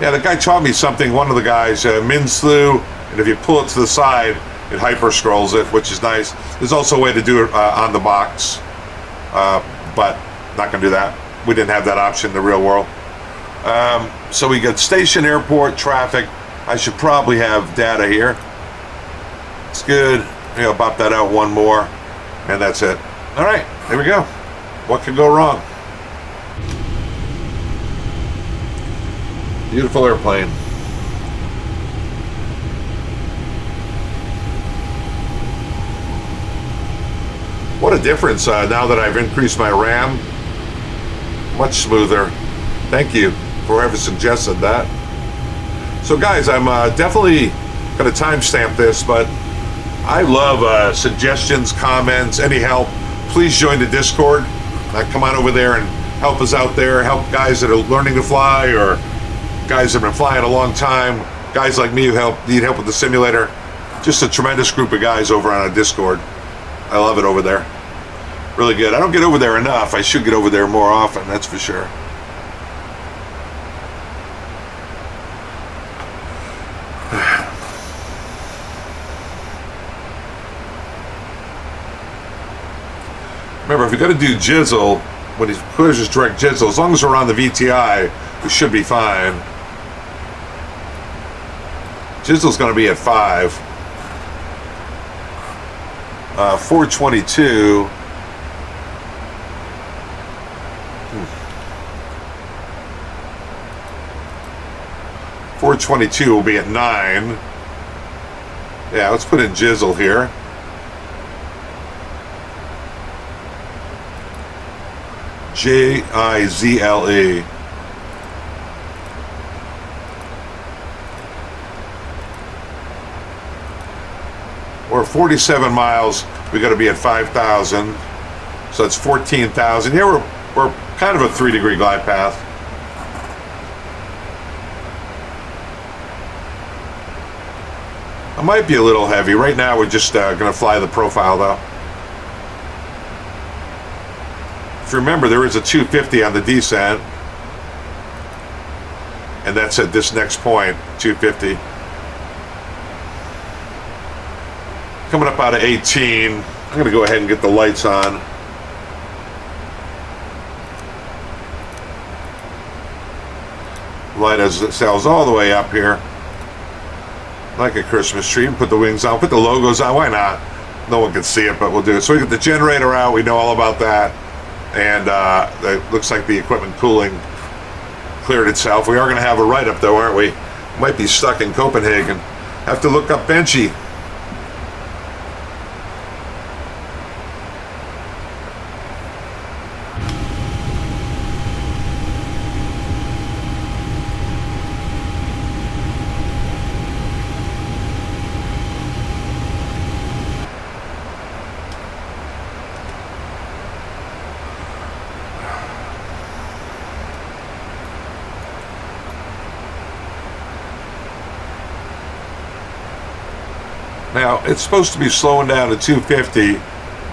Yeah, the guy taught me something. One of the guys, min slew, and if you pull it to the side, it hyper scrolls it, which is nice. There's also a way to do it on the box, but not gonna do that. We didn't have that option in the real world. So we got station, airport, traffic. I should probably have data here. It's good. Maybe I'll bop that out one more, and that's it. All right, there we go. What could go wrong? Beautiful airplane. What a difference now that I've increased my RAM. Much smoother. Thank you for whoever suggested that. So guys, I'm definitely going to timestamp this, but I love suggestions, comments, any help. Please join the Discord. Come on over there and help us out there. Help guys that are learning to fly, or guys that have been flying a long time. Guys like me who need help with the simulator. Just a tremendous group of guys over on a Discord. I love it over there. Really good. I don't get over there enough. I should get over there more often, that's for sure. Remember, if you're going to do Jizzle, when he pushes direct Jizzle, as long as we're on the VTI, we should be fine. Jizzle's going to be at 5. 422. Hmm. 422 will be at 9. Yeah, let's put in Jizzle here. J-I-Z-L-E. We're 47 miles. We got to be at 5,000. So that's 14,000. Here we're kind of a 3-degree glide path. I might be a little heavy. Right now we're just going to fly the profile though. If you remember, there is a 250 on the descent, and that's at this next point, 250. Coming up out of 18. I'm going to go ahead and get the lights on. Light as it sails all the way up here. Like a Christmas tree. Put the wings on. Put the logos on. Why not? No one can see it, but we'll do it. So we get the generator out. We know all about that. And it looks like the equipment cooling cleared itself. We are going to have a write-up, though, aren't we? Might be stuck in Copenhagen. Have to look up Benchy. Now, it's supposed to be slowing down to 250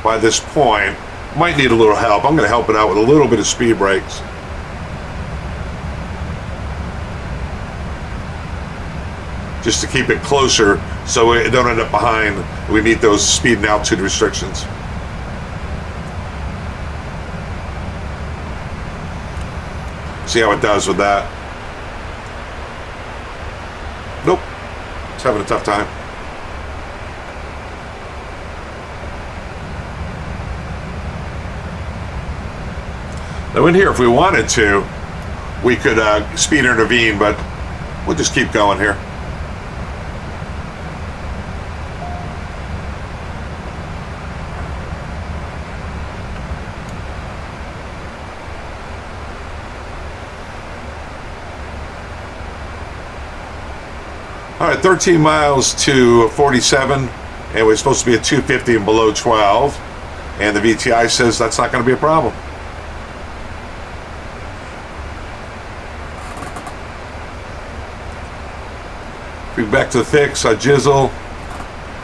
by this point. Might need a little help. I'm going to help it out with a little bit of speed brakes. Just to keep it closer so we don't end up behind. We meet those speed and altitude restrictions. See how it does with that. Nope. It's having a tough time. Now in here, if we wanted to, we could speed intervene, but we'll just keep going here. All right, 13 miles to 47, and we're supposed to be at 250 and below 12, and the VTI says that's not going to be a problem. Back to the fix, Jizzle.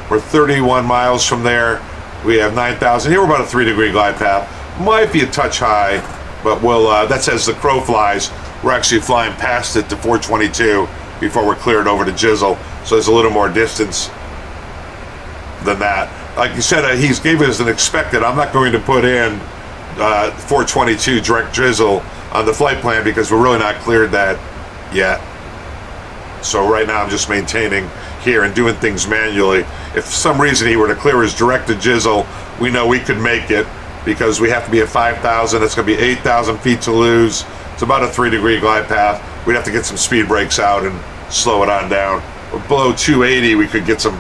We're 31 miles from there. We have 9,000. Here we're about a 3-degree glide path. Might be a touch high, but we'll, that's as the crow flies. We're actually flying past it to 422 before we're cleared over to Jizzle. So there's a little more distance than that. Like you said, he gave us an expected. I'm not going to put in 422 direct Jizzle on the flight plan because we're really not cleared that yet. So right now I'm just maintaining here and doing things manually. If for some reason he were to clear his direct to Jizzle, we know we could make it because we have to be at 5,000. It's going to be 8,000 feet to lose. It's about a 3-degree glide path. We'd have to get some speed brakes out and slow it on down. Below 280, we could get some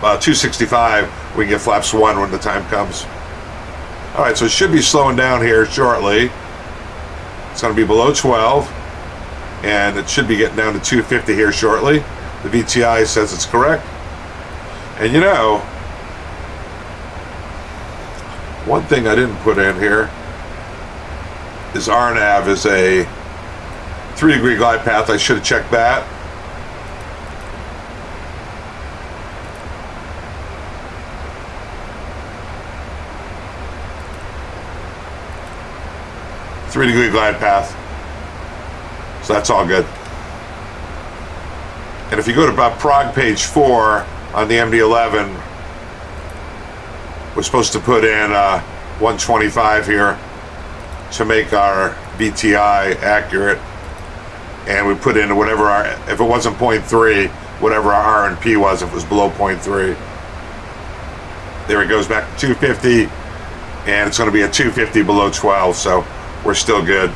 265. We can get flaps 1 when the time comes. All right, so it should be slowing down here shortly. It's going to be below 12. And it should be getting down to 250 here shortly. The VTI says it's correct. And you know, one thing I didn't put in here is RNAV is a 3-degree glide path. I should have checked that. Three-degree glide path. So that's all good. And if you go to about Prague page 4 on the MD-11, we're supposed to put in 125 here to make our VTI accurate. And we put in whatever our, if it wasn't 0.3, whatever our RNP was, if it was below 0.3. There it goes back to 250, and it's going to be at 250 below 12, so we're still good.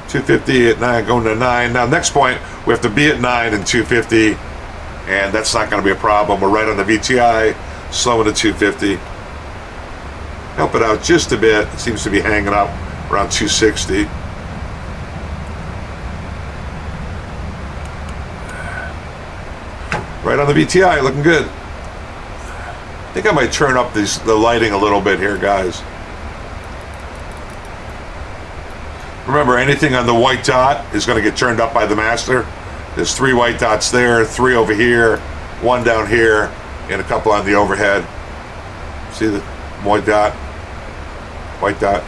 .250 at 9, going to 9. Now, next point, we have to be at 9 and 250, and that's not going to be a problem. We're right on the VTI, slowing to 250. Help it out just a bit. It seems to be hanging up around 260. Right on the VTI, looking good. I think I might turn up the lighting a little bit here, guys. Remember, anything on the white dot is going to get turned up by the master. There's 3 white dots there, 3 over here, 1 down here, and a couple on the overhead. See the white dot? White dot.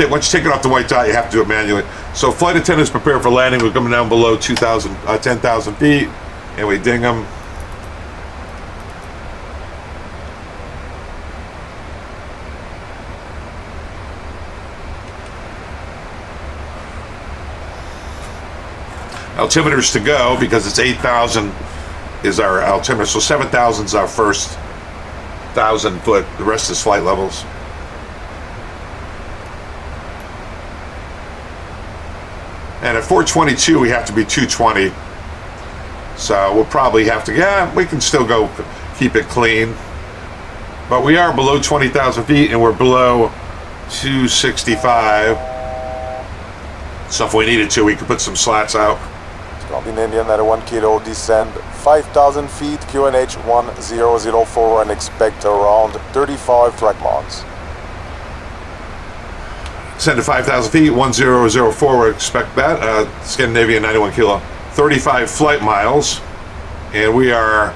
Once you take it off the white dot, you have to do it manually. So flight attendants prepare for landing. We're coming down below 10,000 feet, and we ding them. Altimeters to go, because it's 8,000 is our altimeter. So 7,000 is our first 1,000 foot. The rest is flight levels. And at 422, we have to be 220. So we'll probably have to, yeah, we can still go keep it clean. But we are below 20,000 feet, and we're below 265. So if we needed to, we could put some slats out. Scandinavian at 1 kilo, descend 5,000 feet, QNH 1004, and expect around 35 track marks. Descend to 5,000 feet, 1004, we expect that. Scandinavian 91 kilo, 35 flight miles, and we are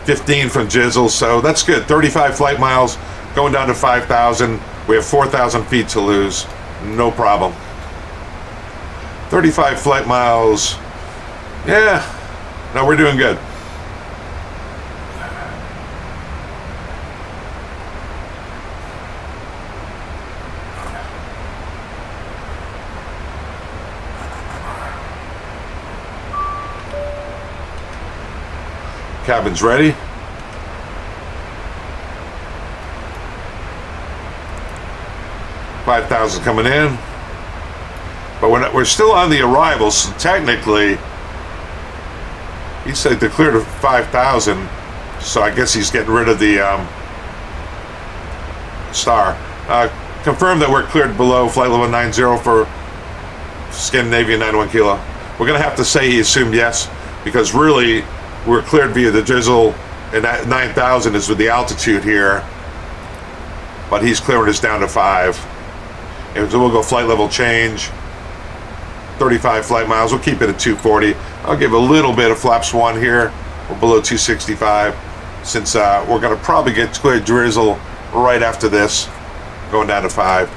15 from Jizzle, so that's good. 35 flight miles, going down to 5,000. We have 4,000 feet to lose, no problem. 35 flight miles. Yeah, no, we're doing good. Cabin's ready. $5,000 coming in, but we're still on the arrivals. So technically, he said they cleared 5,000, so I guess he's getting rid of the star. Confirm that we're cleared below flight level 90 for Scandinavian 91 kilo. We're gonna have to say he assumed yes, because really we're cleared via the drizzle, and that 9,000 is with the altitude here, but he's clearing us down to 5. And so we'll go flight level change, 35 flight miles. We'll keep it at 240. I'll give a little bit of flaps 1 here. We're below 265, since we're gonna probably get clear drizzle right after this, going down to 5.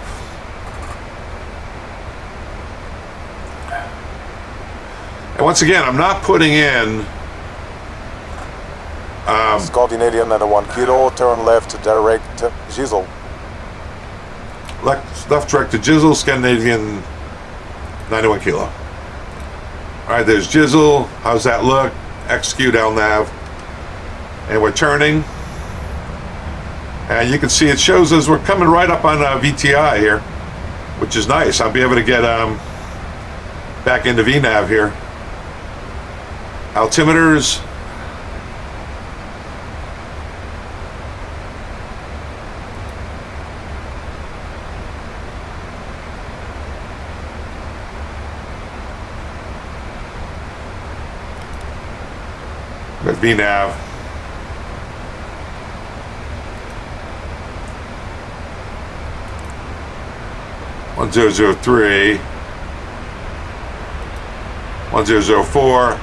And once again, I'm not putting in Scandinavian at 1 kilo, turn left direct Jizzle. Left direct to Jizzle, Scandinavian 91 kilo. All right, there's Jizzle. How's that look? Execute LNAV. And we're turning. And you can see it shows us we're coming right up on VTI here, which is nice. I'll be able to get back into VNAV here. Altimeters. With VNAV. One 1003, 1004,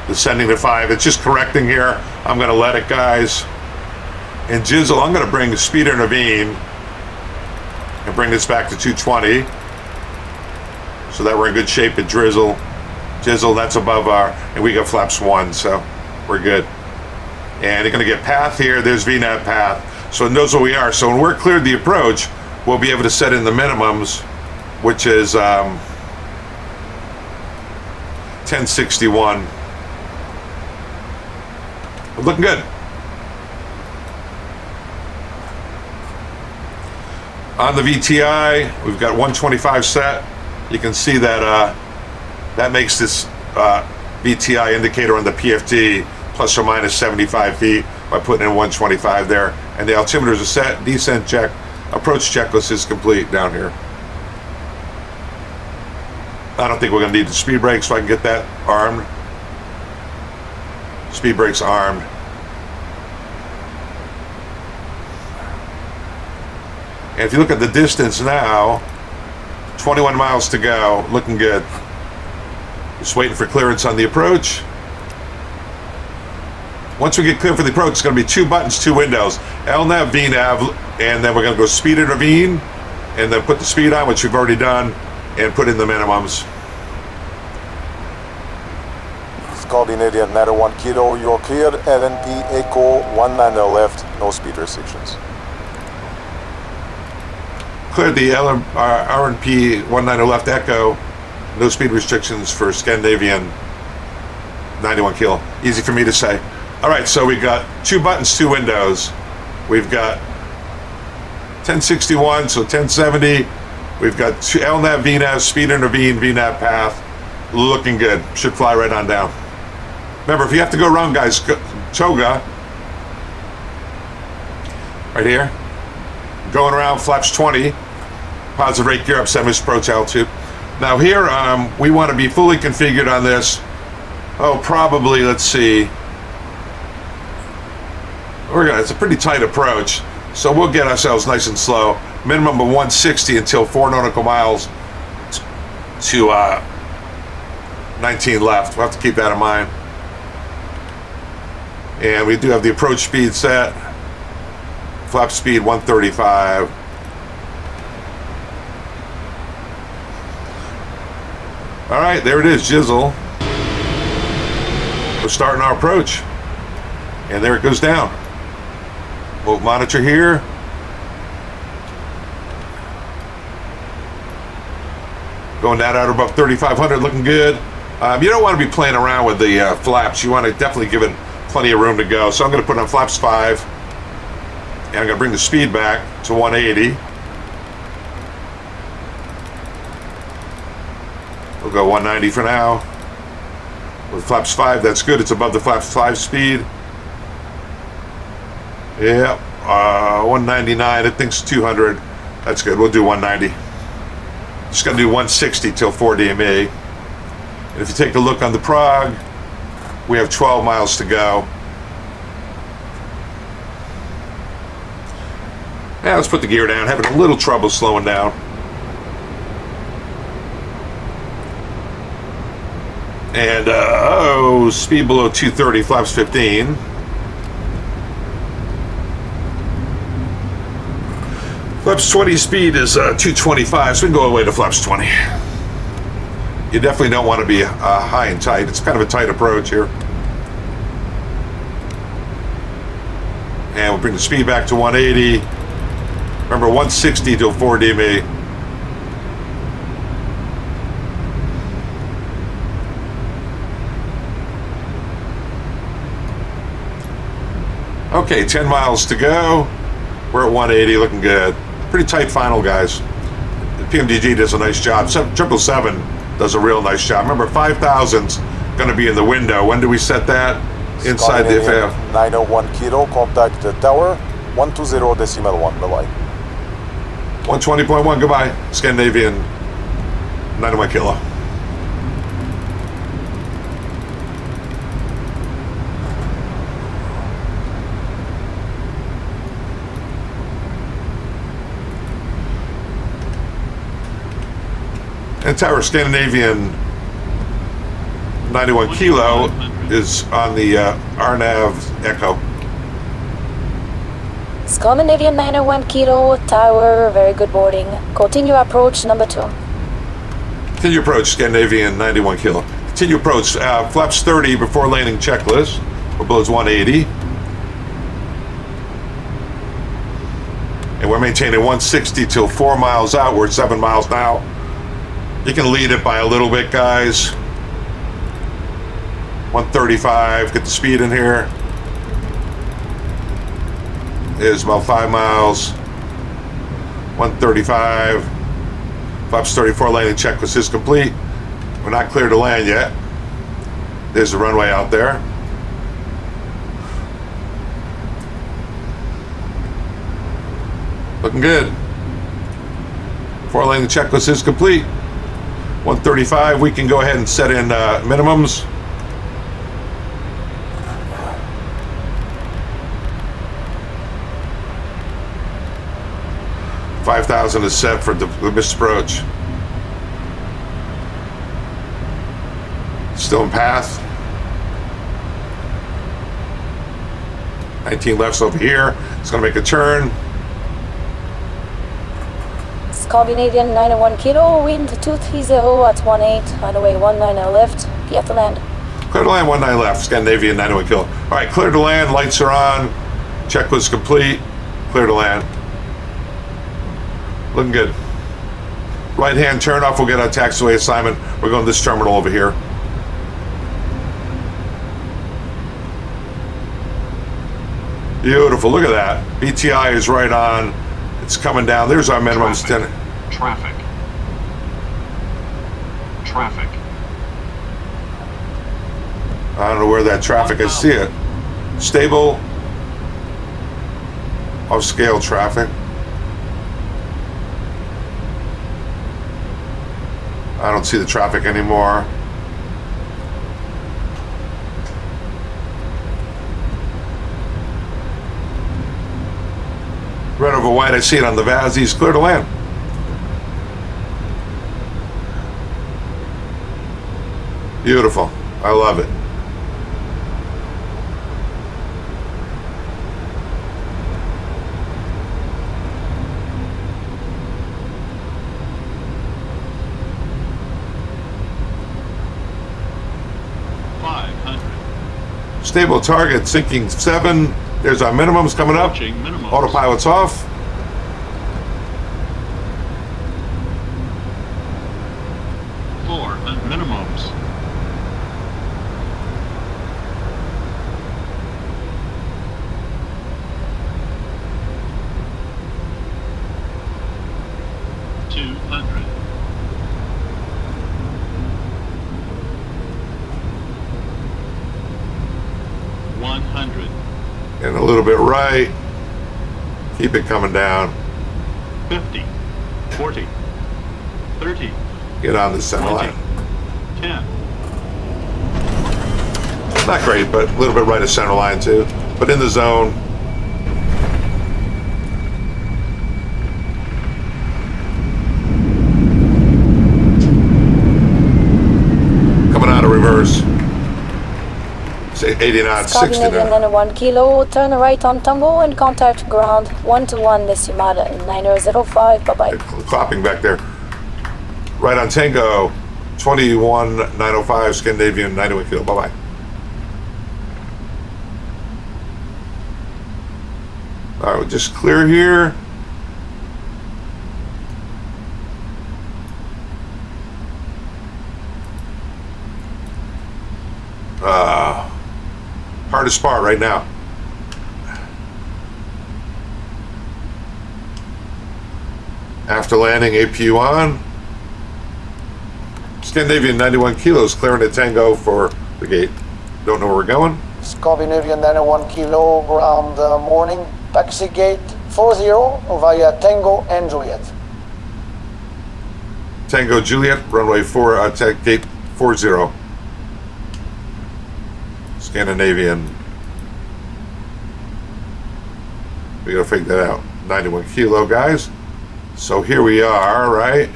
descending to 5. It's just correcting here. I'm going to let it, guys. And Jizzle, I'm going to bring the speeder Naveen and bring this back to 220, so that we're in good shape at Jizzle, that's above our, and we got flaps 1, so we're good. And you're going to get path here. There's VNAV path. So it knows where we are. So when we're cleared the approach, we'll be able to set in the minimums, which is 1061. We're looking good. On the VTI, we've got 125 set. You can see that that makes this VTI indicator on the PFD plus or minus 75 feet by putting in 125 there. And the altimeters are set, descent check, approach checklist is complete down here. I don't think we're gonna need the speed brake, so I can get that armed. Speed brake's armed. And if you look at the distance now, 21 miles to go, looking good. Just waiting for clearance on the approach. Once we get clear for the approach, it's going to be 2 buttons, 2 windows. LNAV, VNAV, and then we're going to go speed intervene, and then put the speed on, which we've already done, and put in the minimums. Scandinavian 901 Kilo, you're cleared. LNP Echo 19 left, no speed restrictions. Cleared the RNP 19 left Echo, no speed restrictions for Scandinavian 91 Kilo. Easy for me to say. All right, so we've got 2 buttons, 2 windows. We've got 1061, so 1070. We've got LNAV, VNAV, speed intervene, VNAV path. Looking good. Should fly right on down. Remember, if you have to go around, guys, toga. Right here. Going around, flaps 20. Positive rate gear up, semi-approach altitude. Now here, we want to be fully configured on this. Oh, probably, let's see. It's a pretty tight approach, so we'll get ourselves nice and slow. Minimum of 160 until 4 nautical miles to 19 left. We'll have to keep that in mind. And we do have the approach speed set. Flap speed 135. All right, there it is, Jizzle. We're starting our approach. And there it goes down. We'll monitor here. Going that out above 3,500, looking good. You don't want to be playing around with the flaps. You want to definitely give it plenty of room to go. So I'm going to put on flaps 5. And I'm going to bring the speed back to 180. We'll go 190 for now. With flaps 5, that's good. It's above the flaps 5 speed. Yeah, 199. I think it's 200. That's good. We'll do 190. Just going to do 160 till 4 DME. And if you take a look on the prog, we have 12 miles to go. Now let's put the gear down. Having a little trouble slowing down. And speed below 230, flaps 15. Flaps 20 speed is 225, so we can go all the way to flaps 20. You definitely don't want to be high and tight. It's kind of a tight approach here. And we'll bring the speed back to 180. Remember, 160 till 4 DME. Okay, 10 miles to go. We're at 180, looking good. Pretty tight final, guys. The PMDG does a nice job. 777 does a real nice job. Remember, 5,000's going to be in the window. When do we set that? Inside the FAF. 901 Kilo, contact the tower. 120.1, bye-bye. 120.1, goodbye. Scandinavian 91 Kilo. And tower Scandinavian 91 Kilo is on the RNAV Echo. Scandinavian 901 Kilo, tower, very good boarding. Continue approach number 2. Continue approach, Scandinavian 91 Kilo. Continue approach, flaps 30 before landing checklist. We're below 180. And we're maintaining 160 till 4 miles out. We're at 7 miles now. You can lead it by a little bit, guys. 135, get the speed in here. Is about 5 miles. 135. Flaps 34 landing checklist is complete. We're not clear to land yet. There's the runway out there. Looking good. 4 landing checklist is complete. 135, we can go ahead and set in minimums. $5,000 is set for the missed approach. Still in path. 19 left's over here. It's going to make a turn. Scandinavian 901 Kilo, wind 230 at 18, runway 19 left, clear to land. Clear to land, 19 left, Scandinavian 901 Kilo. All right, clear to land, lights are on, checklist complete, clear to land. Looking good. Right hand turn off, we'll get our taxiway assignment. We're going to this terminal over here. Beautiful, look at that. BTI is right on. It's coming down. There's our minimum. Traffic. I don't know where that traffic, I see it. Stable. Off scale traffic. I don't see the traffic anymore. Red over white, I see it on the VASIs, clear to land. Beautiful, I love it. Stable target, sinking 7. There's our minimums coming up. Autopilot's off. Minimums. And a little bit right. Keep it coming down. 50, 40, 30. Get on the center 20, line. 10. Not great, but a little bit right of center line too. But in the zone. Coming out of reverse. Say 80 knots, 60 Scandinavian knots. 901 Kilo, turn right on Tango and contact ground 121 decimal 9005, bye-bye. Clapping back there. Right on Tango, 21905, Scandinavian 91 Kilo, bye-bye. All right, we'll just clear here. Hardest part right now. After landing, APU on. Scandinavian 91 Kilos, clearing the Tango for the gate. Don't know where we're going. Scandinavian 91 Kilo, ground morning, taxi gate 40 via Tango and Juliet. Tango Juliet, runway 4, gate 40. Scandinavian. We gotta figure that out. 91 Kilo, guys. So here we are, right?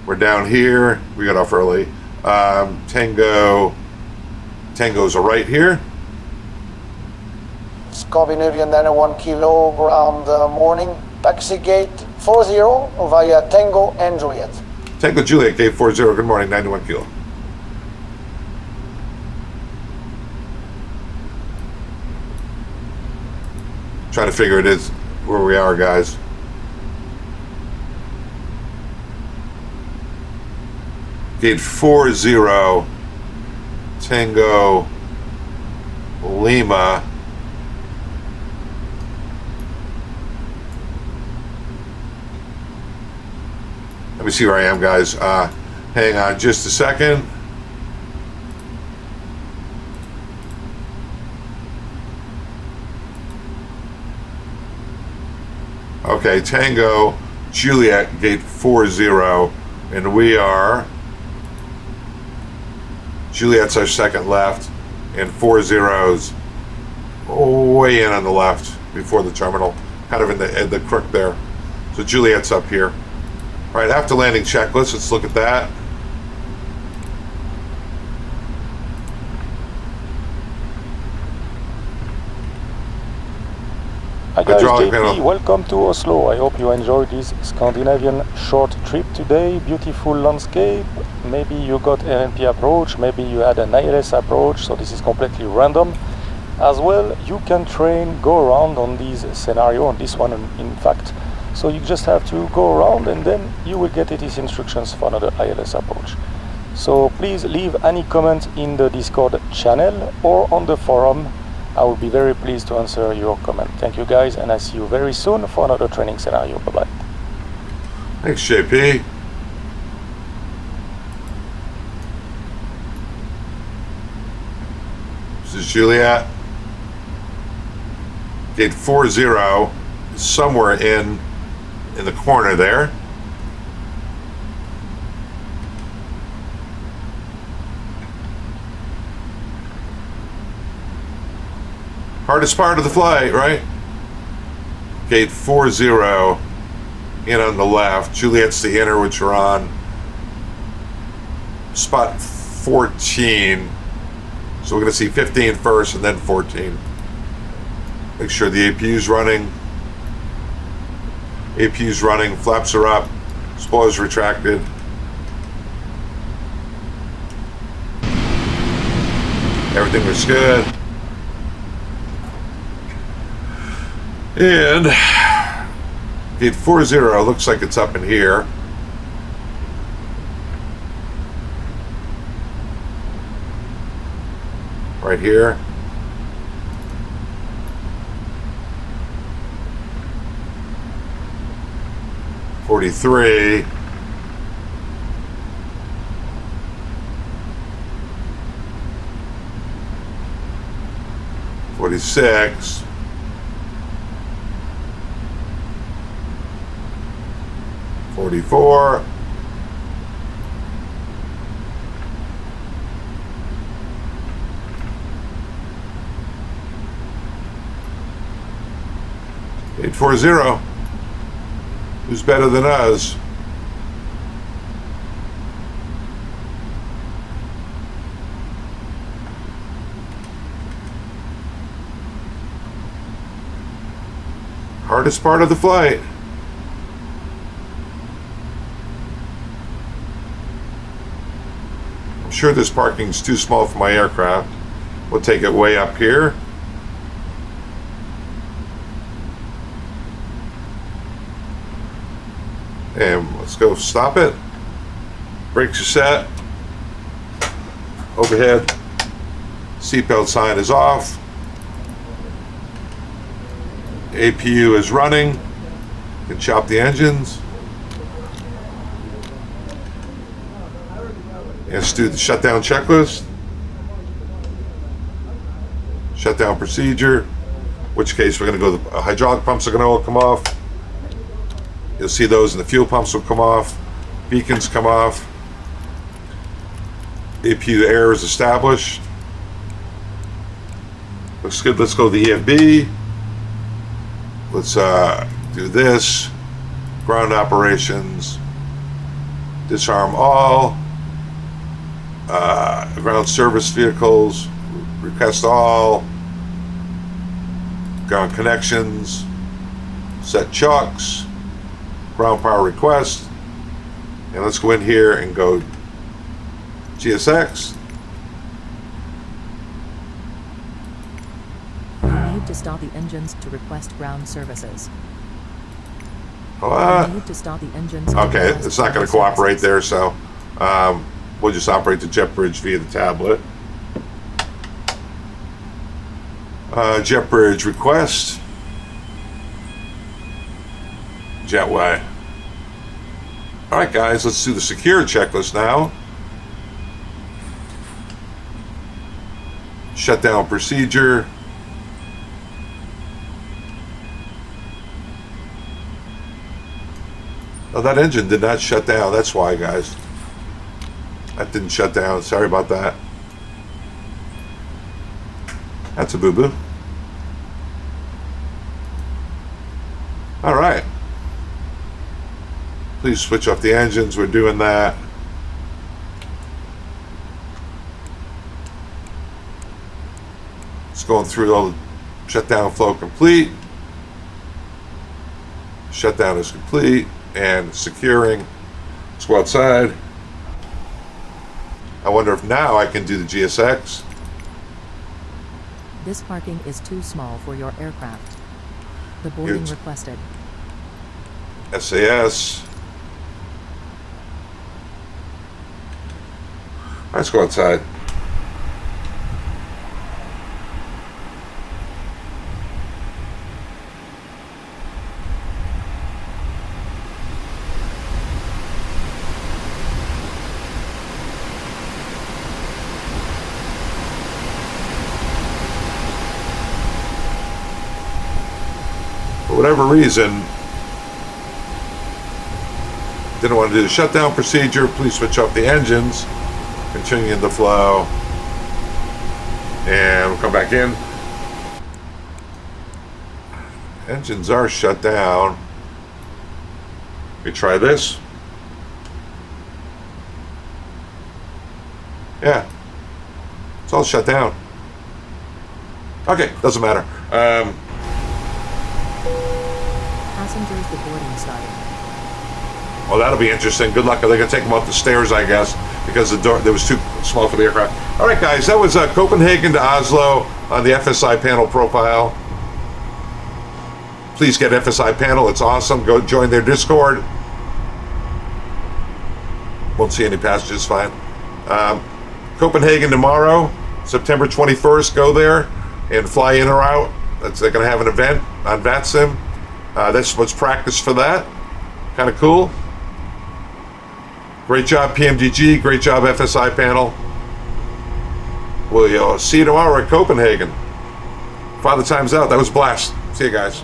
We're down here. We got off early. Tango's right here. Scandinavian 91 Kilo, ground morning, taxi gate 40 via Tango and Juliet. Tango Juliet, gate 40. Good morning, 91 Kilo. Trying to figure it is where we are, guys. Gate 40, Tango Lima. Let me see where I am, guys. Hang on just a second. Okay, Tango Juliet, gate 40, and we are, Juliet's our second left, and 40's way in on the left before the terminal, kind of in the crook there. So Juliet's up here. All right, after landing checklist, let's look at that. Hi guys, Hydraulic JP, panel. welcome to Oslo. I hope you enjoyed this Scandinavian short trip today. Beautiful landscape. Maybe you got RNP approach, maybe you had an ILS approach, so this is completely random. As well, you can go around on this scenario, on this one in fact. So you just have to go around and then you will get ATIS instructions for another ILS approach. So please leave any comment in the Discord channel or on the forum. I will be very pleased to answer your comment. Thank you guys, and I see you very soon for another training scenario. Bye-bye. Thanks, JP. This is Juliet. Gate 40 is somewhere in the corner there. Hardest part of the flight, right? Gate 40 in on the left. Juliet's the inner, which we're on. Spot 14. So we're going to see 15 first and then 14. Make sure the APU's running. APU's running. Flaps are up. Spoilers retracted. Everything looks good. And gate 40 looks like it's up in here. Right here. .43. .46. .44. .840. Who's better than us? Hardest part of the flight. I'm sure this parking's too small for my aircraft. We'll take it way up here. And let's go stop it. Brakes are set. Overhead seatbelt sign is off. APU is running. You can chop the engines. Let's do the shutdown checklist. Shutdown procedure. In which case we're going to go, the hydraulic pumps are going to all come off. You'll see those, and the fuel pumps will come off. Beacons come off. APU air is established. Looks good. Let's go to the EFB. Let's do this. Ground operations. Disarm all. Ground service vehicles. Request all. Ground connections. Set chocks. Ground power request. And let's go in here and go GSX. You need to stop the engines to request ground services. What? You need to stop the engines. Okay, it's not going to cooperate there, so we'll just operate the jet bridge via the tablet. Jet bridge request. Jetway. All right, guys, let's do the secure checklist now. Shutdown procedure. Oh, that engine did not shut down. That's why, guys. That didn't shut down. Sorry about that. That's a boo-boo. All right. Please switch off the engines. We're doing that. It's going through all the shutdown flow complete. Shutdown is complete and securing. Let's go outside. I wonder if now I can do the GSX. This parking is too small for your aircraft. The boarding Huge. requested. SAS. Let's go outside. For whatever reason, didn't want to do the shutdown procedure. Please switch off the engines. Continuing the flow. And we'll come back in. Engines are shut down. We try this. Yeah. It's all shut down. Okay, doesn't matter. Passengers, the boarding started. Well, that'll be interesting. Good luck. They're going to take them up the stairs, I guess, because the door there was too small for the aircraft. All right, guys, that was Copenhagen to Oslo on the FSiPanel Profile. Please get FSiPanel. It's awesome. Go join their Discord. Won't see any passengers, fine. Copenhagen tomorrow, September 21st. Go there and fly in or out. They're going to have an event on VATSIM. This was practice for that. Kind of cool. Great job, PMDG. Great job, FSiPanel. We'll see you tomorrow at Copenhagen. Father time's out. That was a blast. See you guys.